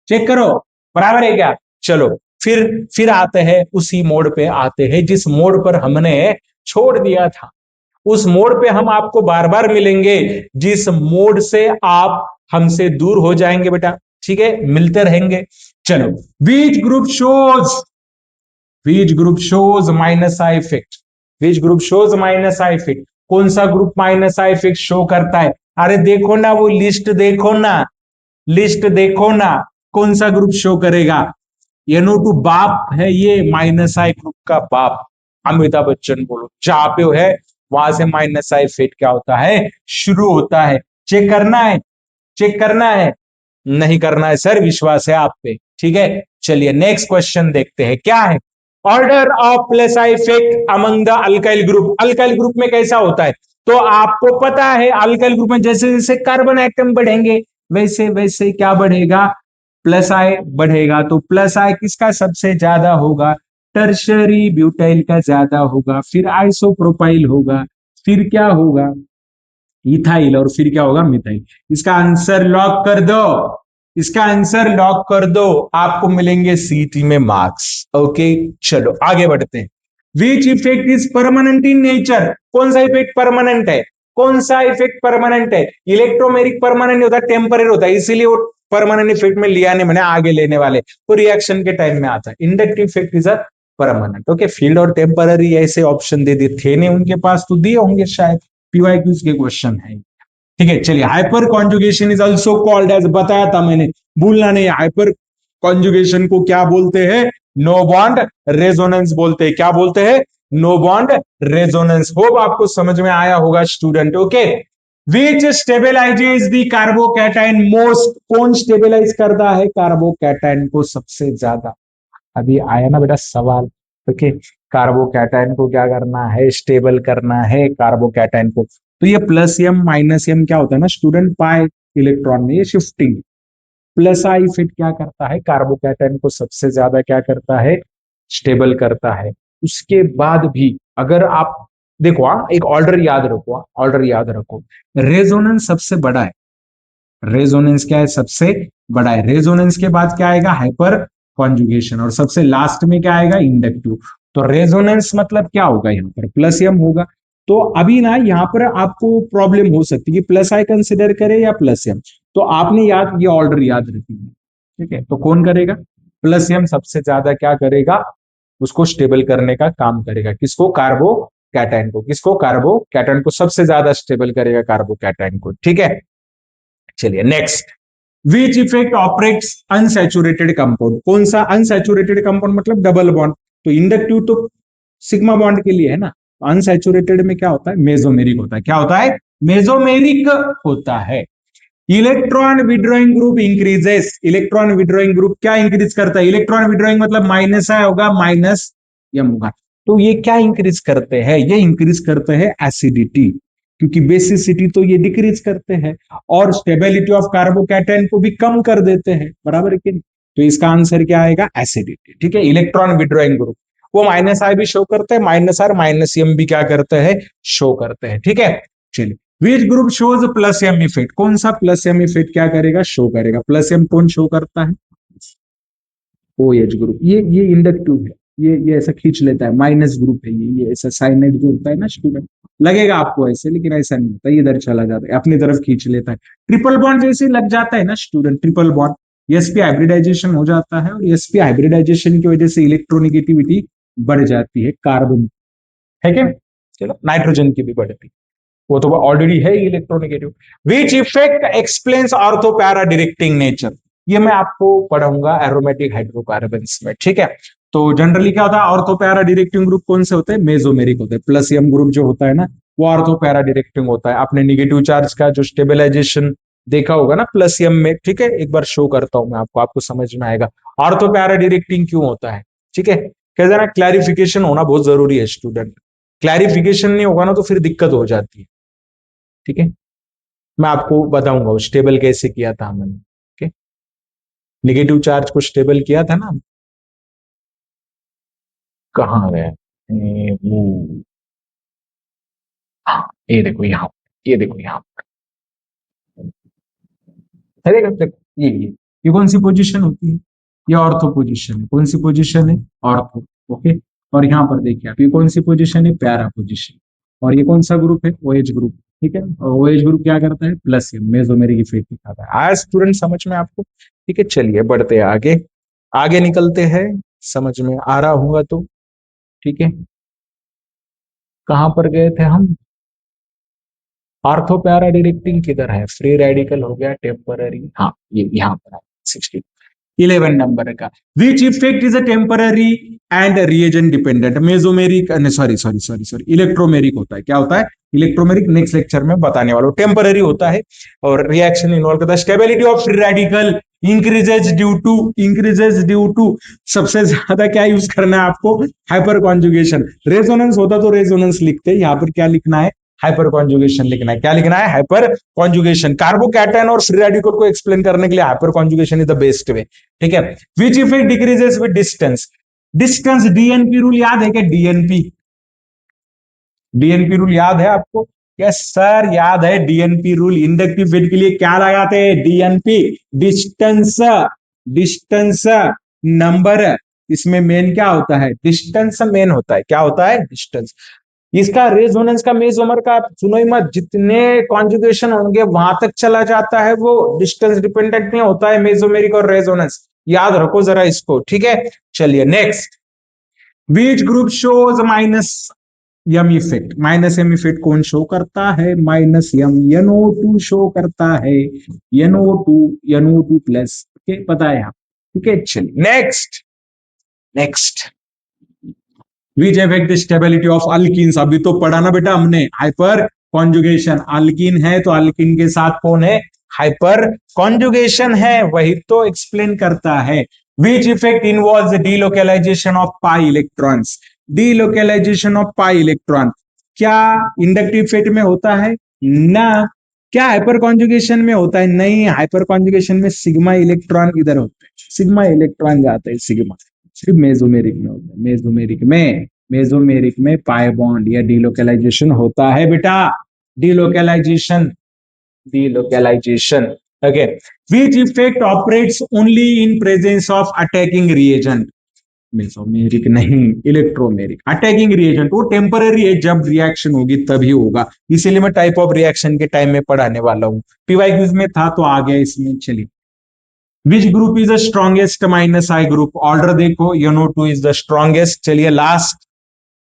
चेक करो, बराबर है क्या। चलो, फिर आते हैं, उसी मोड पे आते हैं जिस मोड पर हमने छोड़ दिया था, उस मोड पे हम आपको बार बार मिलेंगे, जिस मोड से आप हमसे दूर हो जाएंगे बेटा, ठीक है, मिलते रहेंगे। चलो, which group shows, which group shows minus I effect, which group shows minus I effect, कौन सा group minus I effect show करता है, अरे देखो ना वो लिस्ट देखो ना, लिस्ट देखो ना, कौन सा ग्रुप शो करेगा? NO2 बाप है, ये माइनस आई ग्रुप का बाप। अमिताभ बच्चन बोलो, जहां पे है वहां से माइनस आई फेट क्या होता है, शुरू होता है। चेक करना है, चेक करना है, नहीं करना है सर, विश्वास है आप पे, ठीक है। चलिए नेक्स्ट क्वेश्चन देखते हैं क्या है। Order of plus I effect among the alkyl group. Alkyl group में कैसा होता है? तो आपको पता है अल्काइल ग्रुप में जैसे जैसे कार्बन एटम बढ़ेंगे वैसे वैसे क्या बढ़ेगा, प्लस आई बढ़ेगा। तो प्लस आई किसका सबसे ज्यादा होगा? टर्शरी ब्यूटाइल का ज्यादा होगा, फिर आइसोप्रोपाइल होगा, फिर क्या होगा, इथाइल, और फिर क्या होगा, मिथाइल। इसका आंसर लॉक कर दो, इसका आंसर लॉक कर दो, आपको मिलेंगे सीटी में मार्क्स। ओके, चलो आगे बढ़ते हैं। Which effect is permanent in nature? कौन सा इफेक्ट परमानेंट है? कौन सा इफेक्ट परमानेंट है? इलेक्ट्रोमेरिक परमानेंट होता है, टेम्पररी होता है, इसीलिए वो परमानेंट इफेक्ट में लिया नहीं मैंने, आगे लेने वाले वो रिएक्शन के टाइम में आता है। Inductive effect is a permanent. Okay, field और टेम्पररी ऐसे ऑप्शन दे दिए थे नहीं उनके पास, तो दिए होंगे शायद, पीवाईक्यूज के क्वेश्चन है। ठीक है, चलिए hyperconjugation is also called as, बताया था मैंने, भूलना नहीं। हाइपर कॉन्जुगेशन को क्या बोलते हैं? नो बॉन्ड रेजोनेंस बोलते हैं। क्या बोलते हैं? No bond resonance. होप आपको समझ में आया होगा student. Okay, which stabilises the carbocation most? कौन स्टेबलाइज करता है कार्बोकैटायन को सबसे ज्यादा? अभी आया ना बेटा सवाल। ओके, कार्बोकैटायन को क्या करना है? स्टेबल करना है कार्बोकैटायन को। तो ये प्लस एम माइनस एम क्या होता है ना स्टूडेंट, पाई इलेक्ट्रॉन में ये शिफ्टिंग। प्लस आई फिर क्या करता है? कार्बोकैटायन को सबसे ज्यादा क्या करता है? स्टेबल करता है। उसके बाद भी अगर आप देखो, एक ऑर्डर याद रखो, ऑर्डर याद रखो। रेजोनेंस सबसे बड़ा है, रेजोनेंस क्या है? सबसे बड़ा है। रेजोनेंस के बाद क्या आएगा? हाइपर कॉन्जुगेशन, और सबसे लास्ट में क्या आएगा? इंडक्टिव। तो रेजोनेंस मतलब क्या होगा? यहाँ पर प्लस एम होगा। तो अभी ना यहाँ पर आपको प्रॉब्लम हो सकती है कि प्लस आई कंसिडर करे या प्लस एम। तो आपने याद, ये ऑर्डर याद रखिए, ठीक है। तो कौन करेगा? प्लस एम सबसे ज्यादा क्या करेगा? उसको स्टेबल करने का काम करेगा। किसको? कार्बो कैटायन को। किसको? कार्बो कैटायन को सबसे ज्यादा स्टेबल करेगा कार्बो कैटायन को, ठीक है। चलिए नेक्स्ट, विच इफेक्ट ऑपरेट्स अनसैचुरेटेड कंपाउंड? कौन सा अनसैचुरेटेड कंपाउंड? मतलब डबल बॉन्ड। तो इंडक्टिव तो सिग्मा बॉन्ड के लिए है ना, अनसैचुरेटेड में क्या होता है? मेसोमेरिक होता है। क्या होता है? मेसोमेरिक होता है। Electron withdrawing group increases. Electron withdrawing group क्या इंक्रीज करता है? इलेक्ट्रॉन विड्रॉइंग मतलब माइनस आई होगा, माइनस एम होगा। तो ये क्या इंक्रीज करते हैं? ये इंक्रीज करते हैं एसिडिटी, क्योंकि बेसिसिटी तो ये डिक्रीज करते हैं, और स्टेबिलिटी ऑफ कार्बोकैटायन को भी कम कर देते हैं, बराबर है कि नहीं? तो इसका आंसर क्या आएगा? एसिडिटी, ठीक है। इलेक्ट्रॉन विड्रॉइंग ग्रुप वो माइनस आई भी शो करते हैं, माइनस आर माइनस एम भी क्या करते हैं? शो करते हैं, ठीक है। चलिए, which group shows plus M effect? कौन सा प्लस एम इफेक्ट क्या करेगा? शो करेगा। प्लस एम कौन शो करता है? O H group. ये इंडक्टिव है, ये ऐसा खींच लेता है, माइनस ग्रुप है ये ऐसा साइनाइड जो होता है ना स्टूडेंट, लगेगा आपको ऐसे, लेकिन ऐसा नहीं होता, ये इधर चला जाता है, अपनी तरफ खींच लेता है। ट्रिपल बॉन्ड जैसे लग जाता है ना student, triple bond, sp hybridisation हो जाता है, और sp हाइब्रिडाइजेशन की वजह से इलेक्ट्रोनिगेटिविटी बढ़ जाती है कार्बन, है क्या? चलो, नाइट्रोजन की भी बढ़ती है, वो तो ऑलरेडी है electronegative. Which effect explains ortho para directing nature? ये मैं आपको पढ़ाऊंगा एरोमेटिक हाइड्रोकार्बन्स में, ठीक है। तो जनरली क्या होता है? ऑर्थो पैरा डायरेक्टिंग ग्रुप कौन से होते हैं? मेसोमेरिक होते हैं। प्लस एम ग्रुप जो होता है ना, वो ऑर्थो पैरा डायरेक्टिंग होता है। आपने निगेटिव चार्ज का जो स्टेबलाइजेशन देखा होगा ना प्लस एम में, ठीक है, एक बार शो करता हूं मैं आपको, आपको समझ में आएगा ऑर्थो पैरा डायरेक्टिंग क्यों होता है, ठीक है। कहते ना, क्लैरिफिकेशन होना बहुत जरूरी है स्टूडेंट, क्लैरिफिकेशन नहीं होगा ना तो फिर दिक्कत हो जाती है, ठीक है। मैं आपको बताऊंगा वो स्टेबल कैसे किया था हमने, ओके। निगेटिव चार्ज को स्टेबल किया था ना, कहाँ गए? वो हाँ, ये देखो यहाँ, ये देखो यहाँ, अरे देखो, ये कौन सी पोजीशन होती है? ये ऑर्थो पोजीशन है। कौन सी पोजीशन है? Ortho, okay. और यहाँ पर देखिए आप, ये कौन सी पोजीशन है? Para position. और ये कौन सा ग्रुप है? ओएच ग्रुप, ठीक है। और ओएच ग्रुप क्या करता है? प्लस मेसोमेरिक इफेक्ट दिखाता है। आया स्टूडेंट समझ में आपको? ठीक है, चलिए बढ़ते हैं आगे, आगे निकलते हैं, समझ में आ रहा होगा तो, ठीक है। कहाँ पर गए थे हम? ऑर्थो पैरा डायरेक्टिंग किधर है, फ्री रेडिकल हो गया, टेम्पररी, हाँ ये यहाँ पर है 60 11 नंबर का। Which effect is a temporary and reagent dependent, mesomeric, sorry sorry sorry sorry electromeric होता है, क्या होता है इलेक्ट्रोमेरिक, नेक्स्ट लेक्चर में बताने वाला हूं। टेम्पररी होता है और रिएक्शन इन्वॉल्व करता है। Stability of free radical increases due to सबसे ज्यादा क्या यूज करना है आपको, हाइपर कॉन्जुगेशन। रेजोनेंस होता तो रेजोनेंस लिखते, यहाँ पर क्या लिखना है, हाइपर कॉन्जुगेशन लिखना है। क्या लिखना है, हाइपर कॉन्जुगेशन। कार्बोकैटायन और फ्री रेडिकल को एक्सप्लेन करने के लिए hyperconjugation is the best way, ठीक है। Which effect decreases with distance, distance DNP rule याद है क्या, डीएनपी, डीएनपी रूल याद है आपको, यस सर याद है डीएनपी रूल। इंडक्टिव फील्ड के लिए क्या लगाते हैं, डीएनपी, डिस्टेंस, डिस्टेंस नंबर, इसमें मेन क्या होता है, डिस्टेंस मेन होता है, क्या होता है, डिस्टेंस। इसका रेजोनेंस का मेसोमर का सुनो ही मत, जितने कॉन्जुगेशन होंगे वहां तक चला जाता है, वो डिस्टेंस डिपेंडेंट नहीं होता है, मेसोमेरिक और रेजोनेंस, याद रखो जरा इसको, ठीक है। चलिए नेक्स्ट, बीच ग्रुप शोज माइनस यम इफेक्ट, माइनस एम इफेक्ट कौन शो करता है, माइनस यम, NO2 शो करता है, NO2 प्लस, ठीक पता है, ठीक है। चलिए next, next which effect stability of alkenes, अभी तो पढ़ा ना बेटा हमने, हाइपर कॉन्जुगेशन, अल्कीन है तो अल्कीन के साथ कौन है, हाइपर कॉन्जुगेशन है, वही तो एक्सप्लेन करता है। Which effect involves delocalization of pi electrons, delocalization of pi electron, क्या इंडक्टिव इफेक्ट में होता है ना, क्या हाइपर कॉन्जुगेशन में होता है, नहीं, हाइपर कॉन्जुगेशन में सिग्मा इलेक्ट्रॉन इधर होते हैं, सिग्मा इलेक्ट्रॉन जाते हैं, सिग्मा सिर्फ मेसोमेरिक में होता है, मेसोमेरिक में पाई बॉन्ड या डीलोकेलाइजेशन होता है बेटा, delocalisation, delocalisation, okay. Which effect operates only in presence of attacking reagent, mesomeric नहीं, इलेक्ट्रोमेरिक। अटैकिंग रिएजेंट वो टेम्पररी है, जब रिएक्शन होगी तभी होगा, इसीलिए मैं टाइप ऑफ रिएक्शन के टाइम में पढ़ाने वाला हूं, पीवाई क्विज में था तो आ गया इसमें। चलिए which group is the strongest minus I group, order देखो, NO2 इज द स्ट्रॉन्गेस्ट। चलिए लास्ट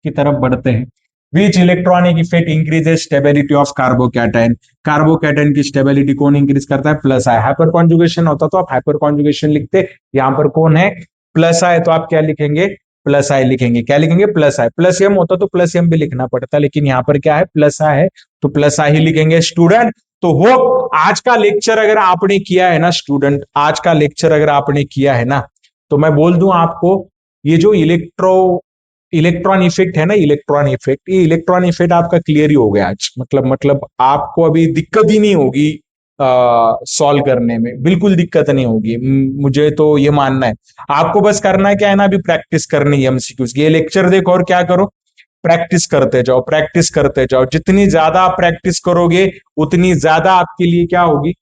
की तरफ बढ़ते हैं। विच electronic effect increases stability of carbocation, carbocation की स्टेबिलिटी कौन इंक्रीज करता है, प्लस आई। हाइपर कॉन्जुगेशन होता तो आप हाइपर कॉन्जुगेशन लिखते, यहां पर कौन है, प्लस आई, तो आप क्या लिखेंगे, प्लस आई लिखेंगे, क्या लिखेंगे, प्लस आई। प्लस एम होता तो प्लस एम भी लिखना पड़ता, लेकिन यहाँ पर क्या है, प्लस आई है तो प्लस आई ही लिखेंगे स्टूडेंट। तो होप आज का लेक्चर अगर आपने किया है ना स्टूडेंट, आज का लेक्चर अगर आपने किया है ना, तो मैं बोल दूं आपको, ये जो इलेक्ट्रॉन इफेक्ट है ना, इलेक्ट्रॉन इफेक्ट, ये इलेक्ट्रॉन इफेक्ट आपका क्लियर ही हो गया आज, मतलब आपको अभी दिक्कत ही नहीं होगी सॉल्व करने में, बिल्कुल दिक्कत नहीं होगी, मुझे तो ये मानना है। आपको बस करना क्या है ना, अभी प्रैक्टिस करनी है एमसीक्यूज की, ये लेक्चर देखो और क्या करो, प्रैक्टिस करते जाओ, प्रैक्टिस करते जाओ, जितनी ज्यादा आप प्रैक्टिस करोगे उतनी ज्यादा आपके लिए क्या होगी,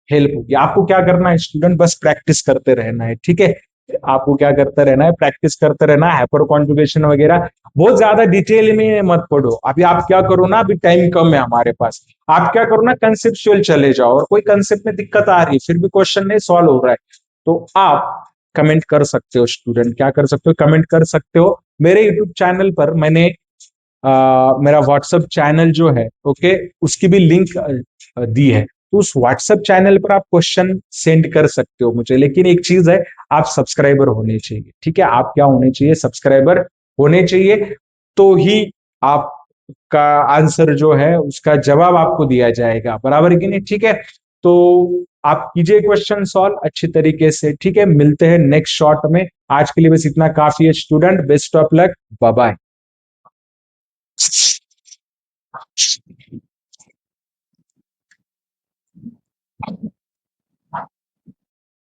हेल्प होगी। आपको क्या करना है स्टूडेंट, बस प्रैक्टिस करते रहना है, ठीक है। आपको क्या करते रहना है, प्रैक्टिस करते रहना है, हाइपर कॉन्जुगेशन वगैरह बहुत ज्यादा डिटेल में मत पढ़ो, अभी आप क्या करो ना, अभी टाइम कम है हमारे पास, आप क्या करो ना, कंसेप्चुअल चले जाओ, और कोई कंसेप्ट में दिक्कत आ रही है फिर भी क्वेश्चन नहीं सॉल्व हो रहा है, तो आप कमेंट कर सकते हो स्टूडेंट, क्या कर सकते हो, कमेंट कर सकते हो। मेरे यूट्यूब चैनल पर मैंने मेरा व्हाट्सएप चैनल जो है, ओके, उसकी भी लिंक दी है, तो उस व्हाट्सएप चैनल पर आप क्वेश्चन सेंड कर सकते हो मुझे, लेकिन एक चीज है, आप सब्सक्राइबर होने चाहिए, ठीक है, आप क्या होने चाहिए, सब्सक्राइबर होने चाहिए, तो ही आपका आंसर जो है उसका जवाब आपको दिया जाएगा, बराबर कि नहीं, ठीक है। तो आप कीजिए क्वेश्चन सॉल्व अच्छी तरीके से, ठीक है, मिलते हैं नेक्स्ट शॉट में, आज के लिए बस इतना काफी है student, best of luck, bye bye.